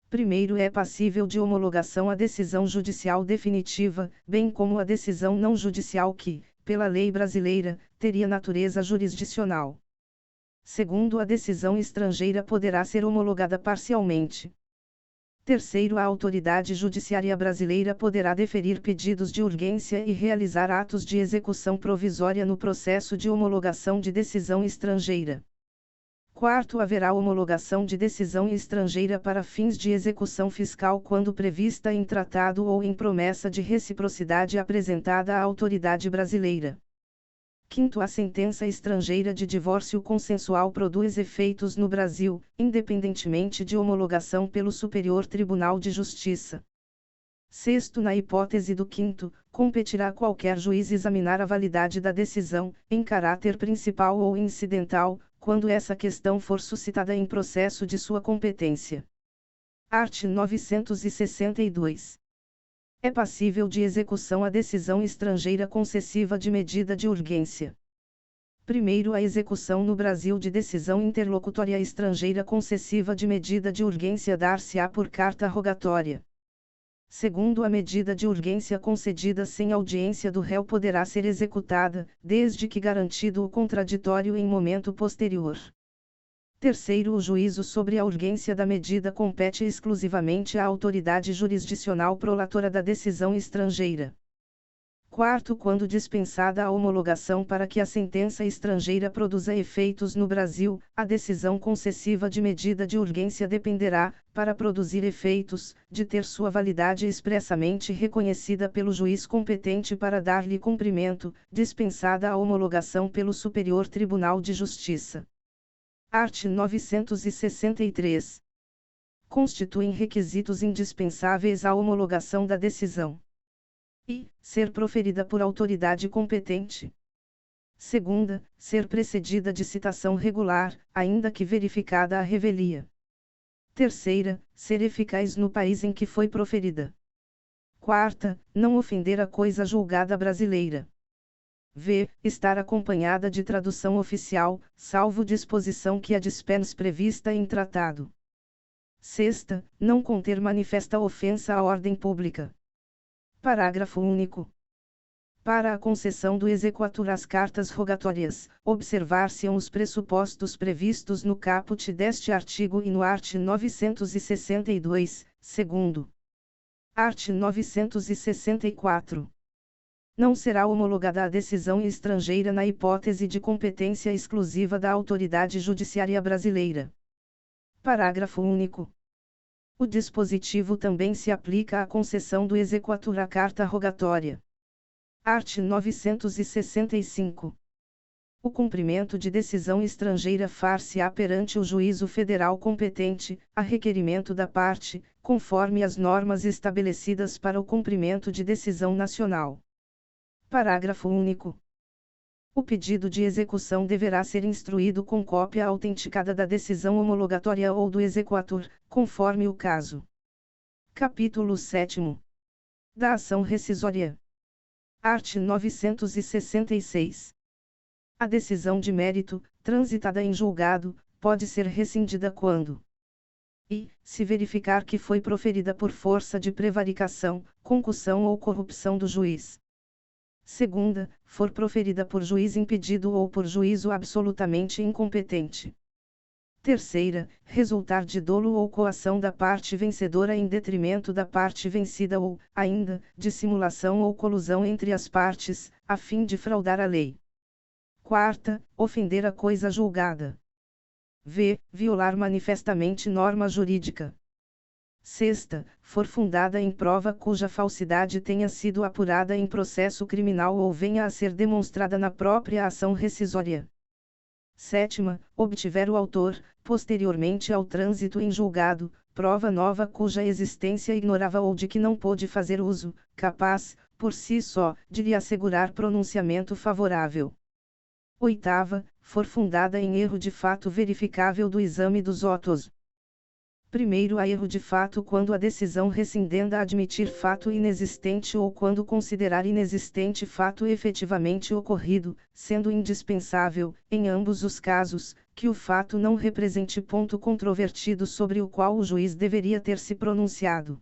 Primeiro, é passível de homologação a decisão judicial definitiva, bem como a decisão não judicial que, pela lei brasileira, teria natureza jurisdicional. Segundo, a decisão estrangeira poderá ser homologada parcialmente. Terceiro, a autoridade judiciária brasileira poderá deferir pedidos de urgência e realizar atos de execução provisória no processo de homologação de decisão estrangeira. Quarto, haverá homologação de decisão estrangeira para fins de execução fiscal quando prevista em tratado ou em promessa de reciprocidade apresentada à autoridade brasileira. Quinto, a sentença estrangeira de divórcio consensual produz efeitos no Brasil, independentemente de homologação pelo Superior Tribunal de Justiça. Sexto, na hipótese do quinto, competirá a qualquer juiz examinar a validade da decisão, em caráter principal ou incidental, quando essa questão for suscitada em processo de sua competência. Art. 962. É passível de execução a decisão estrangeira concessiva de medida de urgência. Primeiro, a execução no Brasil de decisão interlocutória estrangeira concessiva de medida de urgência dar-se-á por carta rogatória. Segundo, a medida de urgência concedida sem audiência do réu poderá ser executada, desde que garantido o contraditório em momento posterior. Terceiro, o juízo sobre a urgência da medida compete exclusivamente à autoridade jurisdicional prolatora da decisão estrangeira. Quarto, quando dispensada a homologação para que a sentença estrangeira produza efeitos no Brasil, a decisão concessiva de medida de urgência dependerá, para produzir efeitos, de ter sua validade expressamente reconhecida pelo juiz competente para dar-lhe cumprimento, dispensada a homologação pelo Superior Tribunal de Justiça. Art. 963. Constituem requisitos indispensáveis à homologação da decisão. E, ser proferida por autoridade competente. Segunda, ser precedida de citação regular, ainda que verificada a revelia. Terceira, ser eficaz no país em que foi proferida. Quarta, não ofender a coisa julgada brasileira. V. Estar acompanhada de tradução oficial, salvo disposição que a dispense prevista em tratado. Sexta, não conter manifesta ofensa à ordem pública. Parágrafo único. Para a concessão do exequatur às cartas rogatórias, observar-se-ão os pressupostos previstos no caput deste artigo e no art. 962, segundo. Art. 964. Não será homologada a decisão estrangeira na hipótese de competência exclusiva da autoridade judiciária brasileira. Parágrafo único. O dispositivo também se aplica à concessão do exequatur à carta rogatória. Art. 965. O cumprimento de decisão estrangeira far-se-á perante o juízo federal competente, a requerimento da parte, conforme as normas estabelecidas para o cumprimento de decisão nacional. Parágrafo único. O pedido de execução deverá ser instruído com cópia autenticada da decisão homologatória ou do exequatur, conforme o caso. Capítulo 7. Da ação rescisória. Art. 966. A decisão de mérito, transitada em julgado, pode ser rescindida quando e, se verificar que foi proferida por força de prevaricação, concussão ou corrupção do juiz. Segunda, for proferida por juiz impedido ou por juízo absolutamente incompetente. Terceira, resultar de dolo ou coação da parte vencedora em detrimento da parte vencida ou, ainda, de simulação ou colusão entre as partes, a fim de fraudar a lei. Quarta, ofender a coisa julgada. V. Violar manifestamente norma jurídica. Sexta, for fundada em prova cuja falsidade tenha sido apurada em processo criminal ou venha a ser demonstrada na própria ação rescisória. Sétima, obtiver o autor, posteriormente ao trânsito em julgado, prova nova cuja existência ignorava ou de que não pôde fazer uso, capaz, por si só, de lhe assegurar pronunciamento favorável. Oitava, for fundada em erro de fato verificável do exame dos autos. Primeiro, há erro de fato quando a decisão rescindenda admitir fato inexistente ou quando considerar inexistente fato efetivamente ocorrido, sendo indispensável, em ambos os casos, que o fato não represente ponto controvertido sobre o qual o juiz deveria ter se pronunciado.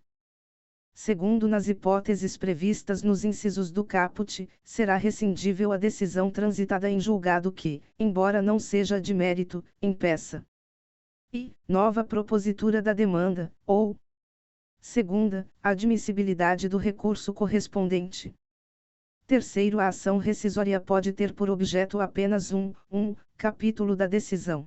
Segundo, nas hipóteses previstas nos incisos do caput, será rescindível a decisão transitada em julgado que, embora não seja de mérito, impeça e nova propositura da demanda, ou segunda, a admissibilidade do recurso correspondente. Terceiro, a ação rescisória pode ter por objeto apenas um capítulo da decisão.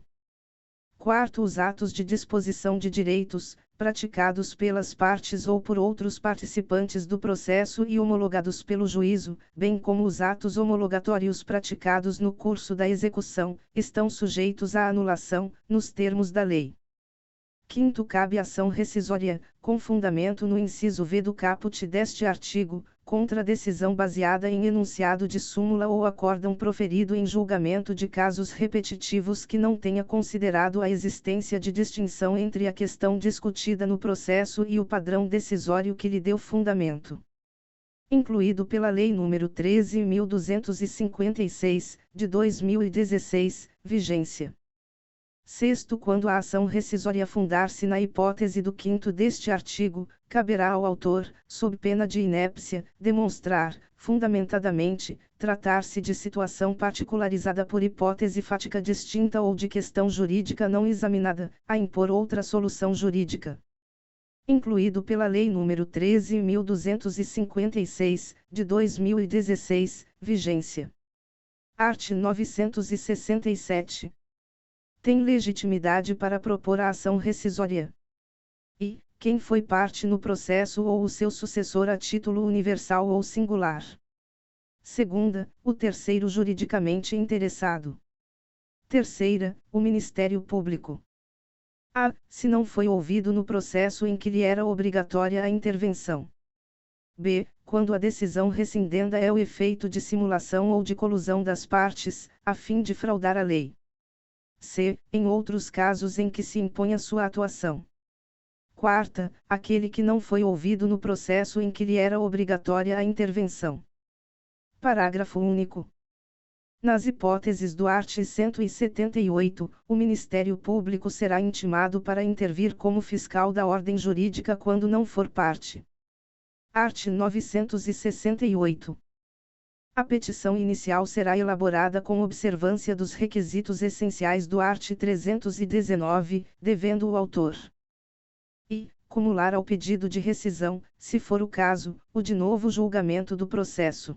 Quarto, os atos de disposição de direitos, praticados pelas partes ou por outros participantes do processo e homologados pelo juízo, bem como os atos homologatórios praticados no curso da execução, estão sujeitos à anulação, nos termos da lei. Quinto, cabe ação rescisória, com fundamento no inciso V do caput deste artigo, contra a decisão baseada em enunciado de súmula ou acórdão proferido em julgamento de casos repetitivos que não tenha considerado a existência de distinção entre a questão discutida no processo e o padrão decisório que lhe deu fundamento. Incluído pela Lei nº 13.256, de 2016, vigência. Sexto, quando a ação rescisória fundar-se na hipótese do quinto deste artigo, caberá ao autor, sob pena de inépcia, demonstrar, fundamentadamente, tratar-se de situação particularizada por hipótese fática distinta ou de questão jurídica não examinada, a impor outra solução jurídica. Incluído pela Lei nº 13.256, de 2016, vigência. Art. 967. Tem legitimidade para propor a ação rescisória. E, quem foi parte no processo ou o seu sucessor a título universal ou singular. Segunda, o terceiro juridicamente interessado. Terceira, o Ministério Público. A, se não foi ouvido no processo em que lhe era obrigatória a intervenção. B, quando a decisão rescindenda é o efeito de simulação ou de colusão das partes, a fim de fraudar a lei. C, em outros casos em que se imponha sua atuação. Quarta, aquele que não foi ouvido no processo em que lhe era obrigatória a intervenção. Parágrafo único. Nas hipóteses do art. 178, o Ministério Público será intimado para intervir como fiscal da ordem jurídica quando não for parte. Art. 968. A petição inicial será elaborada com observância dos requisitos essenciais do art. 319, devendo o autor e cumular ao pedido de rescisão, se for o caso, o de novo julgamento do processo.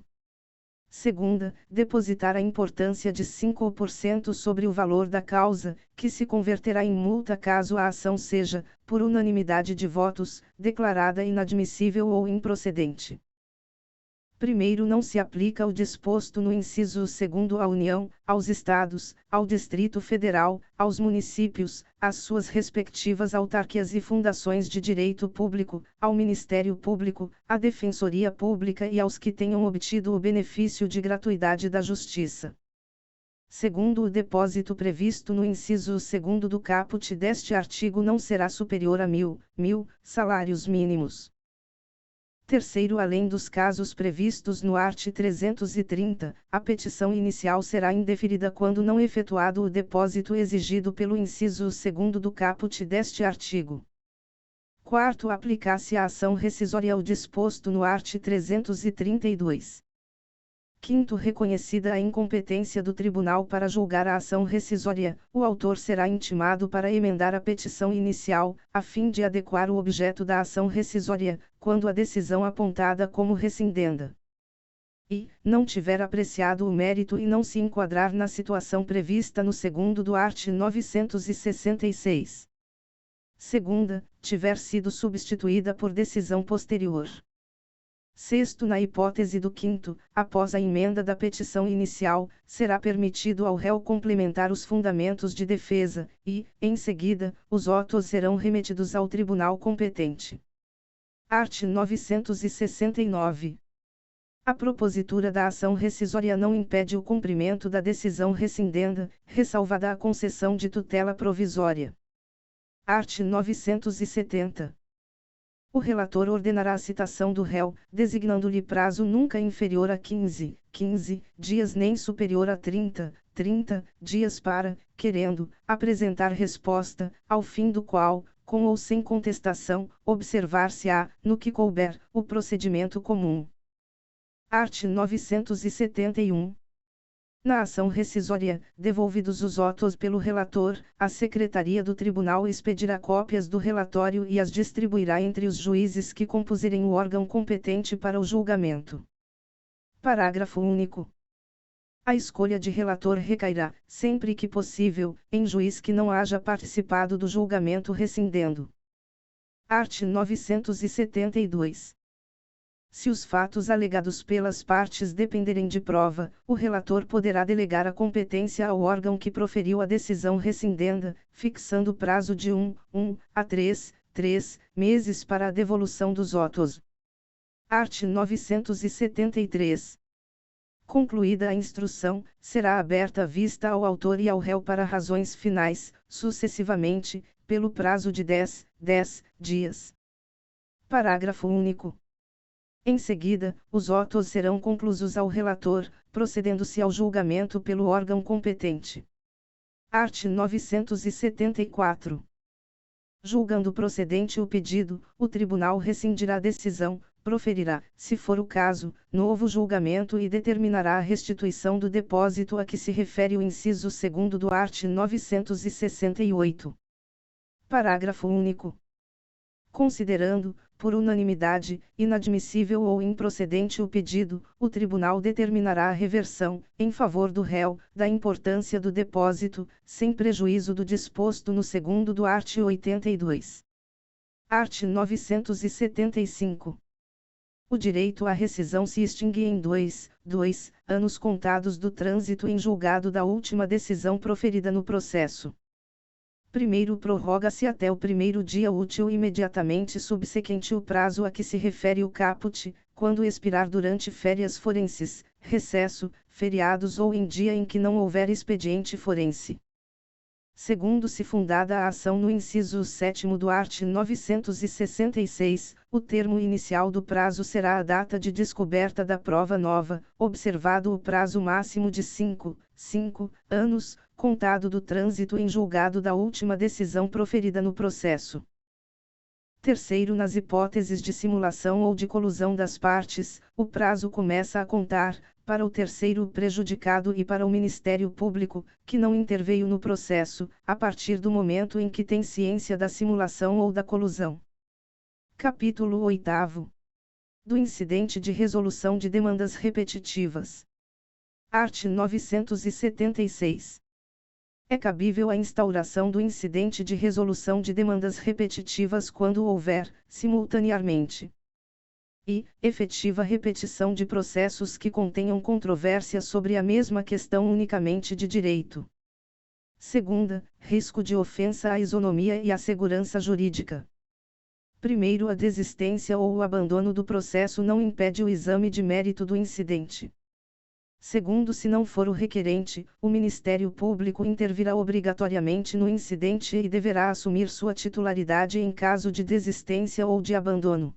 Segunda, depositar a importância de 5% sobre o valor da causa, que se converterá em multa caso a ação seja, por unanimidade de votos, declarada inadmissível ou improcedente. Primeiro, não se aplica o disposto no inciso 2º à União, aos Estados, ao Distrito Federal, aos municípios, às suas respectivas autarquias e fundações de direito público, ao Ministério Público, à Defensoria Pública e aos que tenham obtido o benefício de gratuidade da Justiça. Segundo, o depósito previsto no inciso 2º do caput deste artigo não será superior a 1.000 salários mínimos. Terceiro, além dos casos previstos no art. 330, a petição inicial será indeferida quando não efetuado o depósito exigido pelo inciso 2º do caput deste artigo. Quarto, aplicar-se a ação rescisória ao disposto no art. 332. Quinto, reconhecida a incompetência do tribunal para julgar a ação rescisória, o autor será intimado para emendar a petição inicial, a fim de adequar o objeto da ação rescisória, quando a decisão apontada como rescindenda e não tiver apreciado o mérito e não se enquadrar na situação prevista no 2º do art. 966. Segunda, tiver sido substituída por decisão posterior. Sexto, na hipótese do quinto, após a emenda da petição inicial, será permitido ao réu complementar os fundamentos de defesa, e, em seguida, os autos serão remetidos ao tribunal competente. Art. 969. A propositura da ação rescisória não impede o cumprimento da decisão rescindenda, ressalvada a concessão de tutela provisória. Art. 970. O relator ordenará a citação do réu, designando-lhe prazo nunca inferior a 15 dias nem superior a 30 dias para, querendo, apresentar resposta, ao fim do qual, com ou sem contestação, observar-se-á, no que couber, o procedimento comum. Art. 971. Na ação rescisória, devolvidos os autos pelo relator, a Secretaria do Tribunal expedirá cópias do relatório e as distribuirá entre os juízes que compuserem o órgão competente para o julgamento. Parágrafo único. A escolha de relator recairá, sempre que possível, em juiz que não haja participado do julgamento rescindendo. Art. 972. Se os fatos alegados pelas partes dependerem de prova, o relator poderá delegar a competência ao órgão que proferiu a decisão rescindenda, fixando prazo de 1 a 3 meses para a devolução dos autos. Art. 973. Concluída a instrução, será aberta a vista ao autor e ao réu para razões finais, sucessivamente, pelo prazo de 10 dias. Parágrafo único. Em seguida, os autos serão conclusos ao relator, procedendo-se ao julgamento pelo órgão competente. Art. 974. Julgando procedente o pedido, o tribunal rescindirá a decisão, proferirá, se for o caso, novo julgamento e determinará a restituição do depósito a que se refere o inciso 2º do art. 968. Parágrafo único. Considerando, por unanimidade, inadmissível ou improcedente o pedido, o tribunal determinará a reversão, em favor do réu, da importância do depósito, sem prejuízo do disposto no 2º do art. 82. Art. 975. O direito à rescisão se extingue em 2 anos contados do trânsito em julgado da última decisão proferida no processo. Primeiro, prorroga-se até o primeiro dia útil imediatamente subsequente o prazo a que se refere o caput, quando expirar durante férias forenses, recesso, feriados ou em dia em que não houver expediente forense. Segundo, se fundada a ação no inciso 7º do art. 966, o termo inicial do prazo será a data de descoberta da prova nova, observado o prazo máximo de 5 anos, contado do trânsito em julgado da última decisão proferida no processo. Terceiro, nas hipóteses de simulação ou de colusão das partes, o prazo começa a contar, para o terceiro prejudicado e para o Ministério Público, que não interveio no processo, a partir do momento em que tem ciência da simulação ou da colusão. Capítulo 8º. Do incidente de resolução de demandas repetitivas. Art. 976. É cabível a instauração do incidente de resolução de demandas repetitivas quando houver, simultaneamente, e efetiva repetição de processos que contenham controvérsia sobre a mesma questão unicamente de direito. Segunda, risco de ofensa à isonomia e à segurança jurídica. Primeiro, a desistência ou o abandono do processo não impede o exame de mérito do incidente. Segundo, se não for o requerente, o Ministério Público intervirá obrigatoriamente no incidente e deverá assumir sua titularidade em caso de desistência ou de abandono.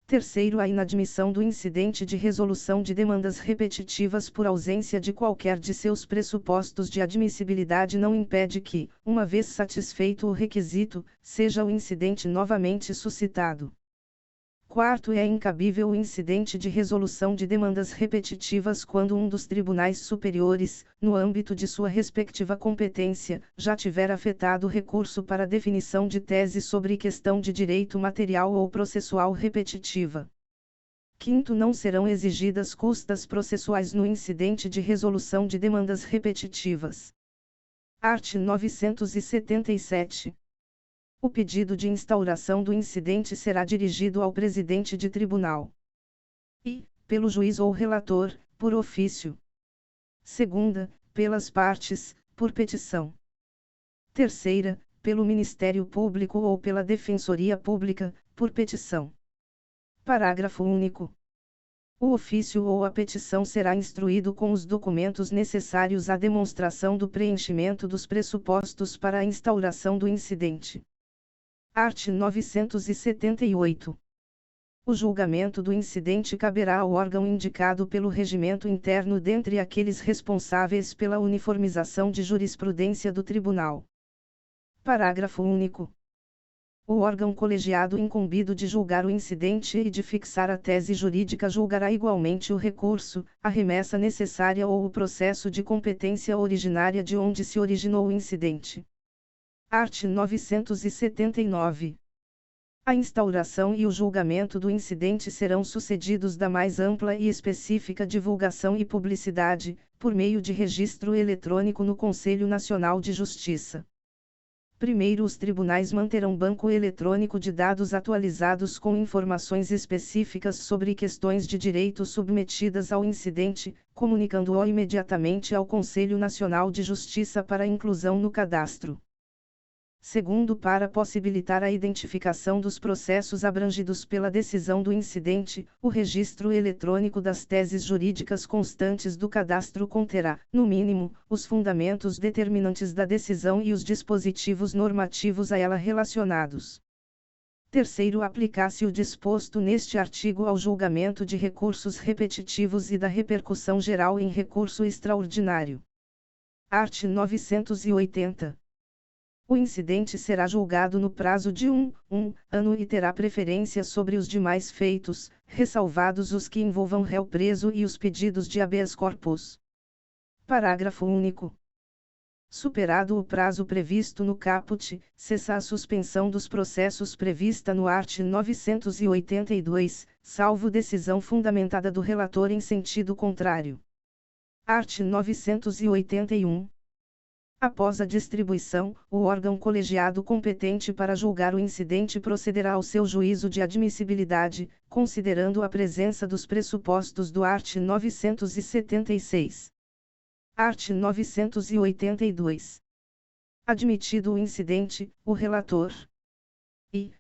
Terceiro, a inadmissão do incidente de resolução de demandas repetitivas por ausência de qualquer de seus pressupostos de admissibilidade não impede que, uma vez satisfeito o requisito, seja o incidente novamente suscitado. Quarto, é incabível o incidente de resolução de demandas repetitivas quando um dos tribunais superiores, no âmbito de sua respectiva competência, já tiver afetado recurso para definição de tese sobre questão de direito material ou processual repetitiva. Quinto, não serão exigidas custas processuais no incidente de resolução de demandas repetitivas. Art. 977. O pedido de instauração do incidente será dirigido ao presidente de tribunal e, pelo juiz ou relator, por ofício. Segunda, pelas partes, por petição. Terceira, pelo Ministério Público ou pela Defensoria Pública, por petição. Parágrafo único. O ofício ou a petição será instruído com os documentos necessários à demonstração do preenchimento dos pressupostos para a instauração do incidente. Art. 978. O julgamento do incidente caberá ao órgão indicado pelo regimento interno dentre aqueles responsáveis pela uniformização de jurisprudência do tribunal. Parágrafo único. O órgão colegiado incumbido de julgar o incidente e de fixar a tese jurídica julgará igualmente o recurso, a remessa necessária ou o processo de competência originária de onde se originou o incidente. Art. 979. A instauração e o julgamento do incidente serão sucedidos da mais ampla e específica divulgação e publicidade, por meio de registro eletrônico no Conselho Nacional de Justiça. Primeiro, os tribunais manterão banco eletrônico de dados atualizados com informações específicas sobre questões de direito submetidas ao incidente, comunicando-o imediatamente ao Conselho Nacional de Justiça para inclusão no cadastro. Segundo, para possibilitar a identificação dos processos abrangidos pela decisão do incidente, o registro eletrônico das teses jurídicas constantes do cadastro conterá, no mínimo, os fundamentos determinantes da decisão e os dispositivos normativos a ela relacionados. Terceiro, aplicar-se o disposto neste artigo ao julgamento de recursos repetitivos e da repercussão geral em recurso extraordinário. Art. 980. O incidente será julgado no prazo de um ano e terá preferência sobre os demais feitos, ressalvados os que envolvam réu preso e os pedidos de habeas corpus. Parágrafo único. Superado o prazo previsto no caput, cessa a suspensão dos processos prevista no art. 982, salvo decisão fundamentada do relator em sentido contrário. Art. 981. Após a distribuição, o órgão colegiado competente para julgar o incidente procederá ao seu juízo de admissibilidade, considerando a presença dos pressupostos do art. 976. Art. 982. Admitido o incidente, o relator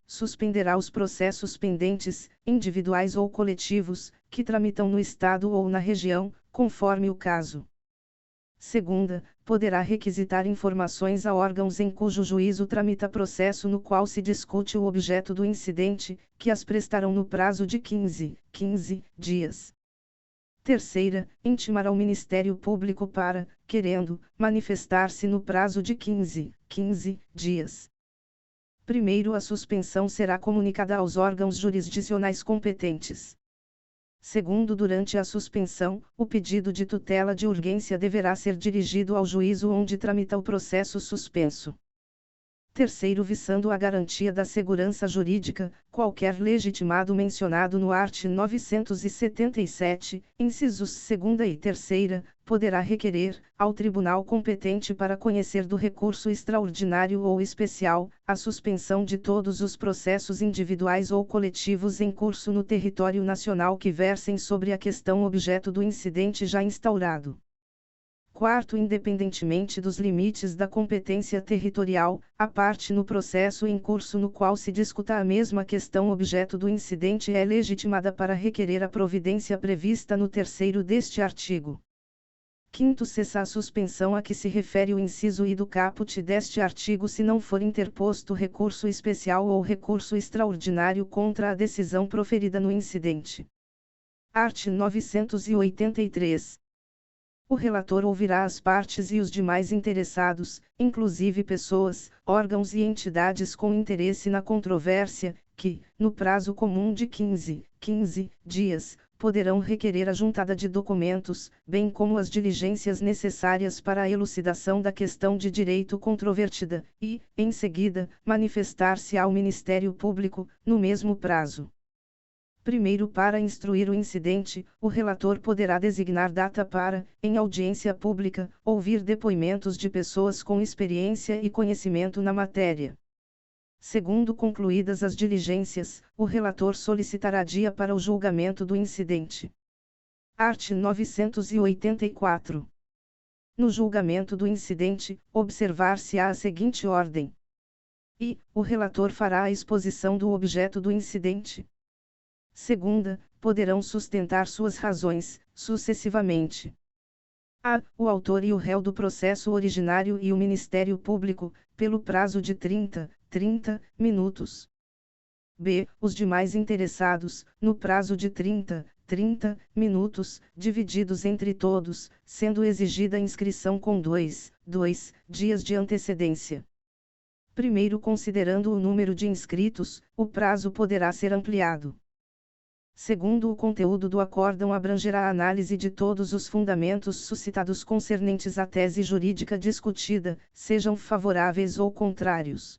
suspenderá os processos pendentes, individuais ou coletivos, que tramitam no Estado ou na região, conforme o caso. Segunda, poderá requisitar informações a órgãos em cujo juízo tramita processo no qual se discute o objeto do incidente, que as prestarão no prazo de 15 dias. Terceira, intimará o Ministério Público para, querendo, manifestar-se no prazo de 15 dias. Primeiro, a suspensão será comunicada aos órgãos jurisdicionais competentes. Segundo, durante a suspensão, o pedido de tutela de urgência deverá ser dirigido ao juízo onde tramita o processo suspenso. Terceiro, visando a garantia da segurança jurídica, qualquer legitimado mencionado no art. 977, incisos 2ª e 3ª, poderá requerer, ao tribunal competente para conhecer do recurso extraordinário ou especial, a suspensão de todos os processos individuais ou coletivos em curso no território nacional que versem sobre a questão objeto do incidente já instaurado. Quarto, independentemente dos limites da competência territorial, a parte no processo em curso no qual se discuta a mesma questão objeto do incidente é legitimada para requerer a providência prevista no terceiro deste artigo. Quinto, cessa a suspensão a que se refere o inciso I do caput deste artigo se não for interposto recurso especial ou recurso extraordinário contra a decisão proferida no incidente. Art. 983. O relator ouvirá as partes e os demais interessados, inclusive pessoas, órgãos e entidades com interesse na controvérsia, que, no prazo comum de 15 dias, poderão requerer a juntada de documentos, bem como as diligências necessárias para a elucidação da questão de direito controvertida, e, em seguida, manifestar-se ao Ministério Público, no mesmo prazo. Primeiro, para instruir o incidente, o relator poderá designar data para, em audiência pública, ouvir depoimentos de pessoas com experiência e conhecimento na matéria. Segundo concluídas as diligências, o relator solicitará dia para o julgamento do incidente. Art. 984. No julgamento do incidente, observar-se-á a seguinte ordem. I. O relator fará a exposição do objeto do incidente. Segunda, poderão sustentar suas razões, sucessivamente. A. O autor e o réu do processo originário e o Ministério Público, pelo prazo de 30 minutos. B. Os demais interessados, no prazo de 30 minutos, divididos entre todos, sendo exigida a inscrição com 2 dias de antecedência. Primeiro, considerando o número de inscritos, o prazo poderá ser ampliado. Segundo, o conteúdo do acórdão abrangerá a análise de todos os fundamentos suscitados concernentes à tese jurídica discutida, sejam favoráveis ou contrários.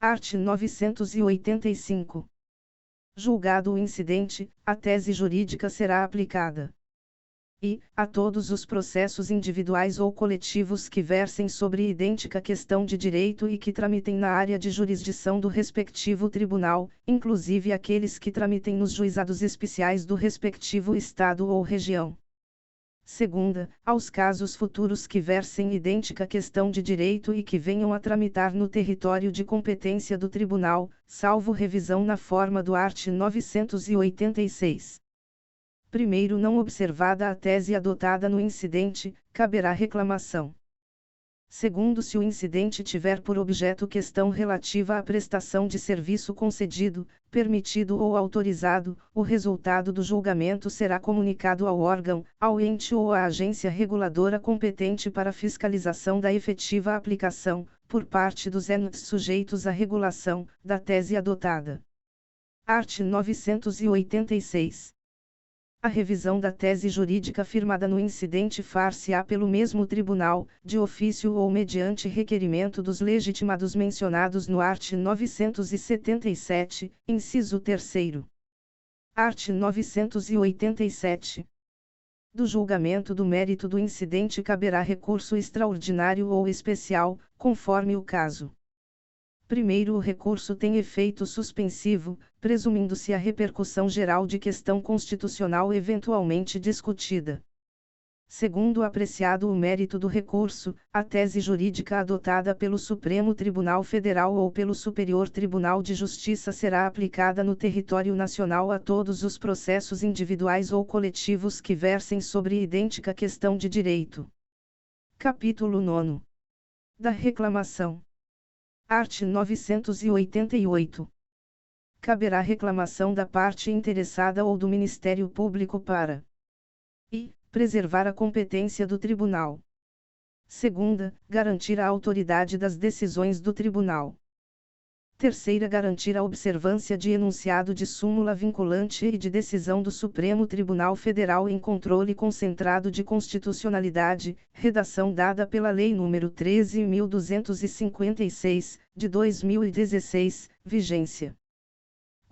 Art. 985. Julgado o incidente, a tese jurídica será aplicada. E, a todos os processos individuais ou coletivos que versem sobre idêntica questão de direito e que tramitem na área de jurisdição do respectivo tribunal, inclusive aqueles que tramitem nos juizados especiais do respectivo estado ou região. Segunda, aos casos futuros que versem idêntica questão de direito e que venham a tramitar no território de competência do tribunal, salvo revisão na forma do art. 986. Primeiro, não observada a tese adotada no incidente, caberá reclamação. Segundo, se o incidente tiver por objeto questão relativa à prestação de serviço concedido, permitido ou autorizado, o resultado do julgamento será comunicado ao órgão, ao ente ou à agência reguladora competente para fiscalização da efetiva aplicação, por parte dos entes sujeitos à regulação, da tese adotada. Art. 986. A revisão da tese jurídica firmada no incidente far-se-á pelo mesmo tribunal, de ofício ou mediante requerimento dos legitimados mencionados no art. 977, inciso 3º. Art. 987. Do julgamento do mérito do incidente caberá recurso extraordinário ou especial, conforme o caso. Primeiro, o recurso tem efeito suspensivo, presumindo-se a repercussão geral de questão constitucional eventualmente discutida. Segundo, apreciado o mérito do recurso, a tese jurídica adotada pelo Supremo Tribunal Federal ou pelo Superior Tribunal de Justiça será aplicada no território nacional a todos os processos individuais ou coletivos que versem sobre idêntica questão de direito. Capítulo 9. Da reclamação. Art. 988. Caberá reclamação da parte interessada ou do Ministério Público para i. Preservar a competência do Tribunal. Segunda, garantir a autoridade das decisões do Tribunal. Terceira, garantir a observância de enunciado de súmula vinculante e de decisão do Supremo Tribunal Federal em controle concentrado de constitucionalidade, redação dada pela Lei nº 13.256, de 2016, vigência.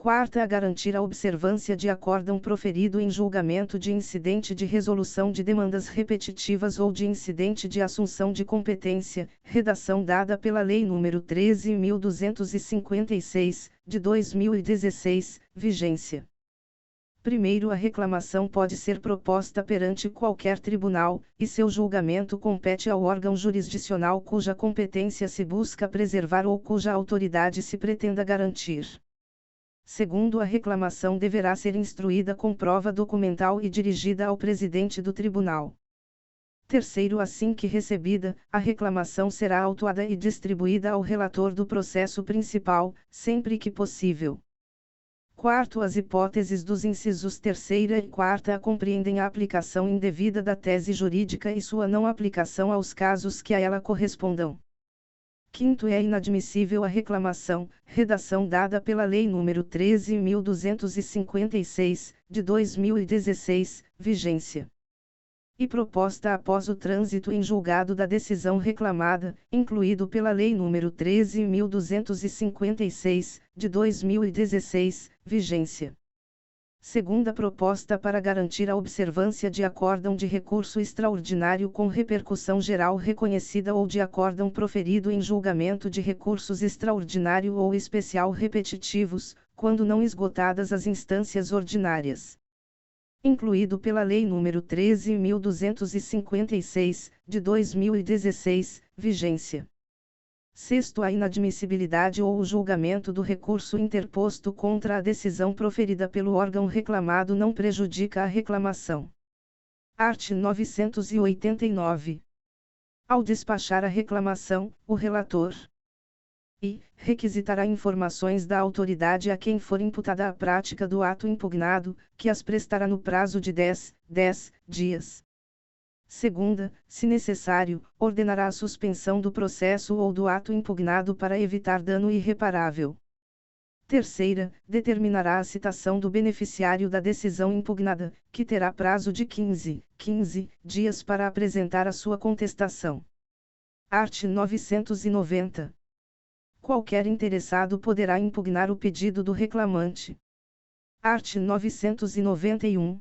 Quarta, a garantir a observância de acórdão proferido em julgamento de incidente de resolução de demandas repetitivas ou de incidente de assunção de competência, redação dada pela Lei nº 13.256, de 2016, vigência. Primeiro, a reclamação pode ser proposta perante qualquer tribunal, e seu julgamento compete ao órgão jurisdicional cuja competência se busca preservar ou cuja autoridade se pretenda garantir. Segundo, a reclamação deverá ser instruída com prova documental e dirigida ao presidente do tribunal. Terceiro, assim que recebida, a reclamação será autuada e distribuída ao relator do processo principal, sempre que possível. Quarto, as hipóteses dos incisos terceira e quarta compreendem a aplicação indevida da tese jurídica e sua não aplicação aos casos que a ela correspondam. Quinto, é inadmissível a reclamação, redação dada pela Lei nº 13.256, de 2016, vigência. E proposta após o trânsito em julgado da decisão reclamada, incluído pela Lei nº 13.256, de 2016, vigência. Segunda proposta para garantir a observância de acórdão de recurso extraordinário com repercussão geral reconhecida ou de acórdão proferido em julgamento de recursos extraordinário ou especial repetitivos, quando não esgotadas as instâncias ordinárias. Incluído pela Lei nº 13.256, de 2016, vigência. Sexto, a inadmissibilidade ou o julgamento do recurso interposto contra a decisão proferida pelo órgão reclamado não prejudica a reclamação. Art. 989. Ao despachar a reclamação, o relator I. requisitará informações da autoridade a quem for imputada a prática do ato impugnado, que as prestará no prazo de 10 dias. Segunda, se necessário, ordenará a suspensão do processo ou do ato impugnado para evitar dano irreparável. Terceira, determinará a citação do beneficiário da decisão impugnada, que terá prazo de 15 dias para apresentar a sua contestação. Art. 990. Qualquer interessado poderá impugnar o pedido do reclamante. Art. 991.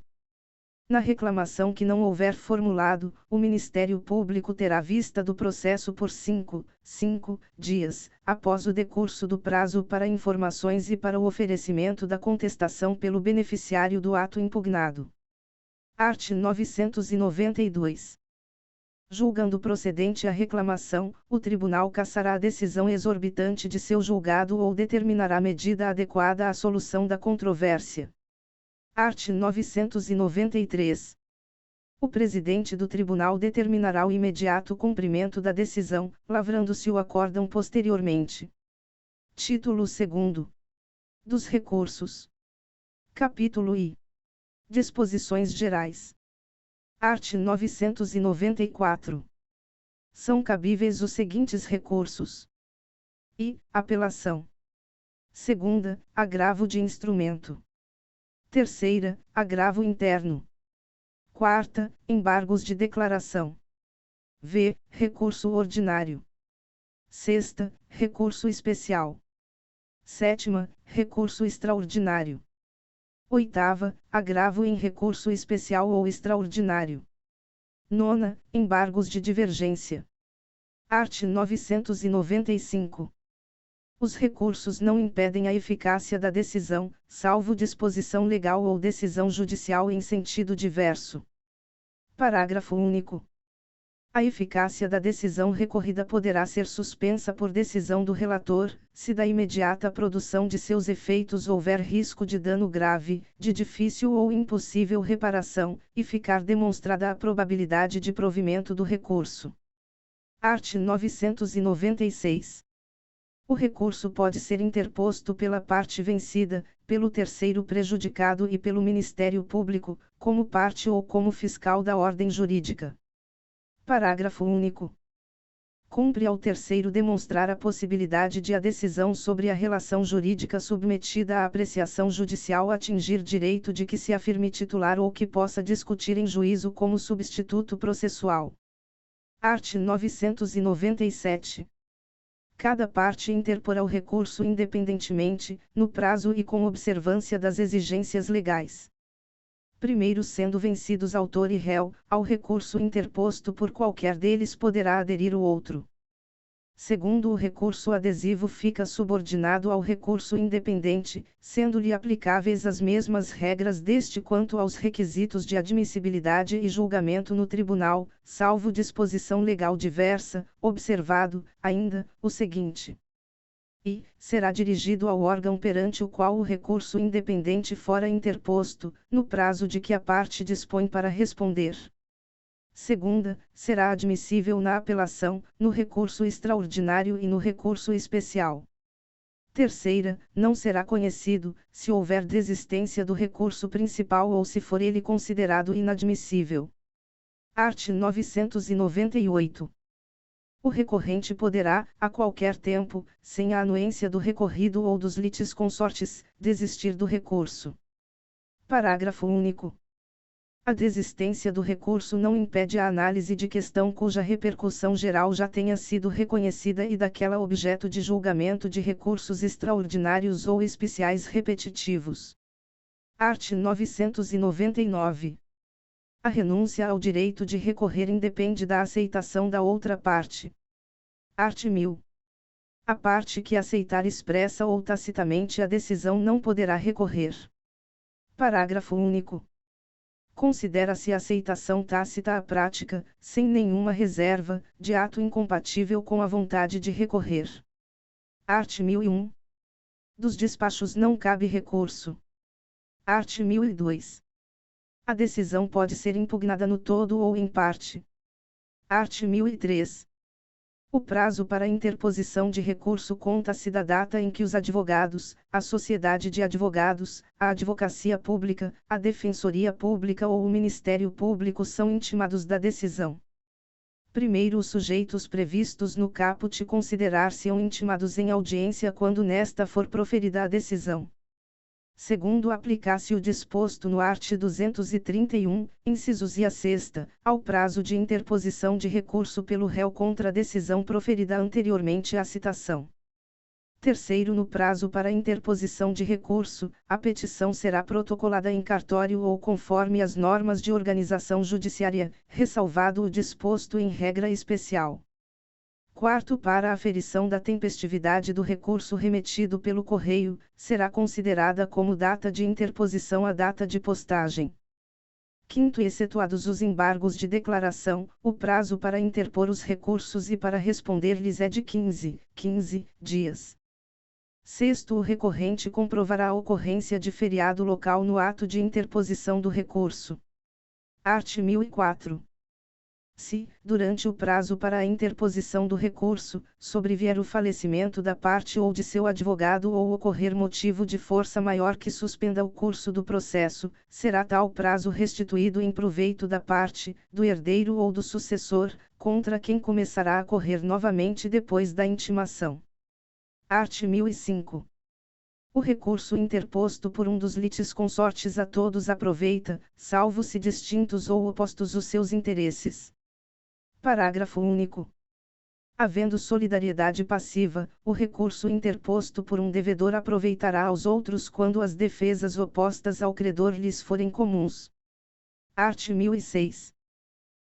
Na reclamação que não houver formulado, o Ministério Público terá vista do processo por 5 dias, após o decurso do prazo para informações e para o oferecimento da contestação pelo beneficiário do ato impugnado. Art. 992. Julgando procedente a reclamação, o tribunal cassará a decisão exorbitante de seu julgado ou determinará medida adequada à solução da controvérsia. Art. 993. O presidente do tribunal determinará o imediato cumprimento da decisão, lavrando-se o acórdão posteriormente. Título 2. Dos recursos. Capítulo I. Disposições gerais. Art. 994. São cabíveis os seguintes recursos. I. Apelação. Segunda, agravo de instrumento. Terceira, agravo interno. Quarta, embargos de declaração. V. Recurso ordinário. Sexta, recurso especial. Sétima, recurso extraordinário. Oitava, agravo em recurso especial ou extraordinário. Nona, embargos de divergência. Art. 995. Os recursos não impedem a eficácia da decisão, salvo disposição legal ou decisão judicial em sentido diverso. Parágrafo único. A eficácia da decisão recorrida poderá ser suspensa por decisão do relator, se da imediata produção de seus efeitos houver risco de dano grave, de difícil ou impossível reparação, e ficar demonstrada a probabilidade de provimento do recurso. Art. 996. O recurso pode ser interposto pela parte vencida, pelo terceiro prejudicado e pelo Ministério Público, como parte ou como fiscal da ordem jurídica. Parágrafo único. Cumpre ao terceiro demonstrar a possibilidade de a decisão sobre a relação jurídica submetida à apreciação judicial atingir direito de que se afirme titular ou que possa discutir em juízo como substituto processual. Art. 997. cada parte interporá o recurso independentemente, no prazo e com observância das exigências legais. Primeiro, sendo vencidos autor e réu, ao recurso interposto por qualquer deles poderá aderir o outro. Segundo, o recurso adesivo fica subordinado ao recurso independente, sendo-lhe aplicáveis as mesmas regras deste quanto aos requisitos de admissibilidade e julgamento no tribunal, salvo disposição legal diversa, observado, ainda, o seguinte: e será dirigido ao órgão perante o qual o recurso independente fora interposto, no prazo de que a parte dispõe para responder. Segunda, será admissível na apelação, no recurso extraordinário e no recurso especial. Terceira, não será conhecido, se houver desistência do recurso principal ou se for ele considerado inadmissível. Art. 998. O recorrente poderá, a qualquer tempo, sem a anuência do recorrido ou dos litisconsortes, desistir do recurso. Parágrafo único. A desistência do recurso não impede a análise de questão cuja repercussão geral já tenha sido reconhecida e daquela objeto de julgamento de recursos extraordinários ou especiais repetitivos. Art. 999. A renúncia ao direito de recorrer independe da aceitação da outra parte. Art. 1000. A parte que aceitar expressa ou tacitamente a decisão não poderá recorrer. Parágrafo único. Considera-se a aceitação tácita a prática, sem nenhuma reserva, de ato incompatível com a vontade de recorrer. Art. 1001. Dos despachos não cabe recurso. Art. 1002. A decisão pode ser impugnada no todo ou em parte. Art. 1003. O prazo para interposição de recurso conta-se da data em que os advogados, a sociedade de advogados, a advocacia pública, a defensoria pública ou o Ministério Público são intimados da decisão. Primeiro, os sujeitos previstos no caput considerar-se-ão intimados em audiência quando nesta for proferida a decisão. Segundo, aplicar-se o disposto no art. 231, incisos e a sexta, ao prazo de interposição de recurso pelo réu contra a decisão proferida anteriormente à citação. Terceiro, no prazo para interposição de recurso, a petição será protocolada em cartório ou conforme as normas de organização judiciária, ressalvado o disposto em regra especial. Quarto, para a aferição da tempestividade do recurso remetido pelo correio, será considerada como data de interposição a data de postagem. Quinto, excetuados os embargos de declaração, o prazo para interpor os recursos e para responder-lhes é de 15 dias. Sexto, o recorrente comprovará a ocorrência de feriado local no ato de interposição do recurso. Art. 1004. Se, durante o prazo para a interposição do recurso, sobrevier o falecimento da parte ou de seu advogado ou ocorrer motivo de força maior que suspenda o curso do processo, será tal prazo restituído em proveito da parte, do herdeiro ou do sucessor, contra quem começará a correr novamente depois da intimação. Art. 1005. O recurso interposto por um dos litisconsortes a todos aproveita, salvo se distintos ou opostos os seus interesses. Parágrafo único. Havendo solidariedade passiva, o recurso interposto por um devedor aproveitará aos outros quando as defesas opostas ao credor lhes forem comuns. Art. 1006.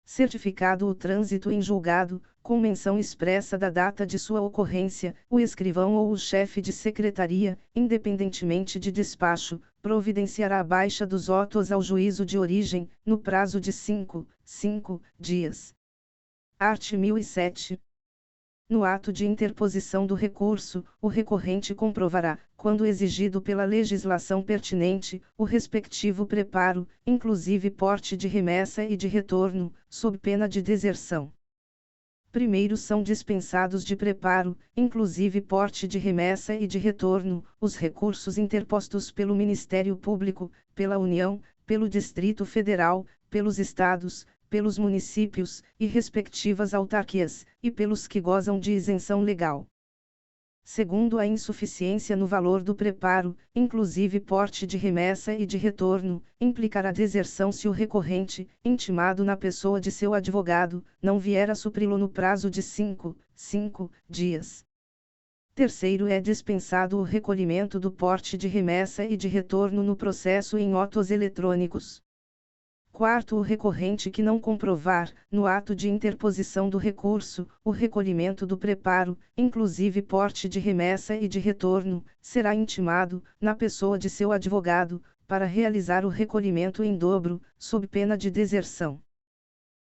Certificado o trânsito em julgado, com menção expressa da data de sua ocorrência, o escrivão ou o chefe de secretaria, independentemente de despacho, providenciará a baixa dos autos ao juízo de origem, no prazo de 5 dias. Art. 1007. No ato de interposição do recurso, o recorrente comprovará, quando exigido pela legislação pertinente, o respectivo preparo, inclusive porte de remessa e de retorno, sob pena de deserção. Primeiro são dispensados de preparo, inclusive porte de remessa e de retorno, os recursos interpostos pelo Ministério Público, pela União, pelo Distrito Federal, pelos Estados, pelos municípios, e respectivas autarquias, e pelos que gozam de isenção legal. Segundo, a insuficiência no valor do preparo, inclusive porte de remessa e de retorno, implicará deserção se o recorrente, intimado na pessoa de seu advogado, não vier a supri-lo no prazo de 5 dias. Terceiro, é dispensado o recolhimento do porte de remessa e de retorno no processo em autos eletrônicos. Quarto, o recorrente que não comprovar, no ato de interposição do recurso, o recolhimento do preparo, inclusive porte de remessa e de retorno, será intimado, na pessoa de seu advogado, para realizar o recolhimento em dobro, sob pena de deserção.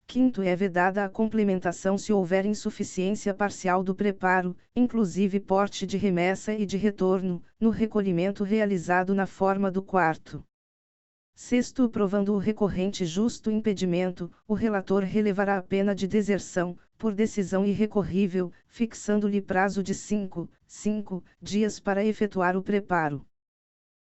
Quinto, é vedada a complementação se houver insuficiência parcial do preparo, inclusive porte de remessa e de retorno, no recolhimento realizado na forma do quarto. Sexto, provando o recorrente justo impedimento, o relator relevará a pena de deserção, por decisão irrecorrível, fixando-lhe prazo de 5 dias para efetuar o preparo.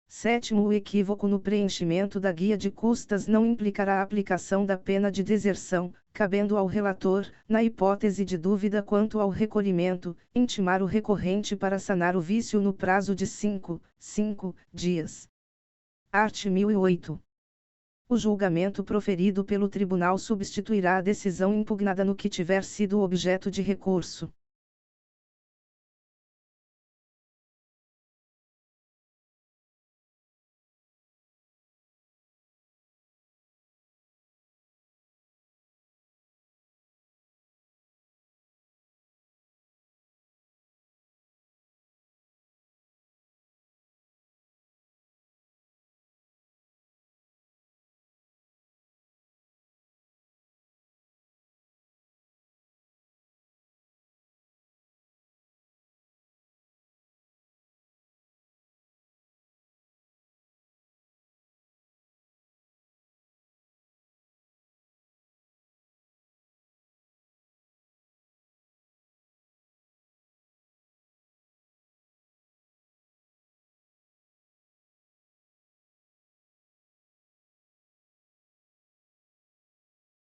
Sétimo, o equívoco no preenchimento da guia de custas não implicará a aplicação da pena de deserção, cabendo ao relator, na hipótese de dúvida quanto ao recolhimento, intimar o recorrente para sanar o vício no prazo de 5 dias. Art. 1008. O julgamento proferido pelo tribunal substituirá a decisão impugnada no que tiver sido objeto de recurso.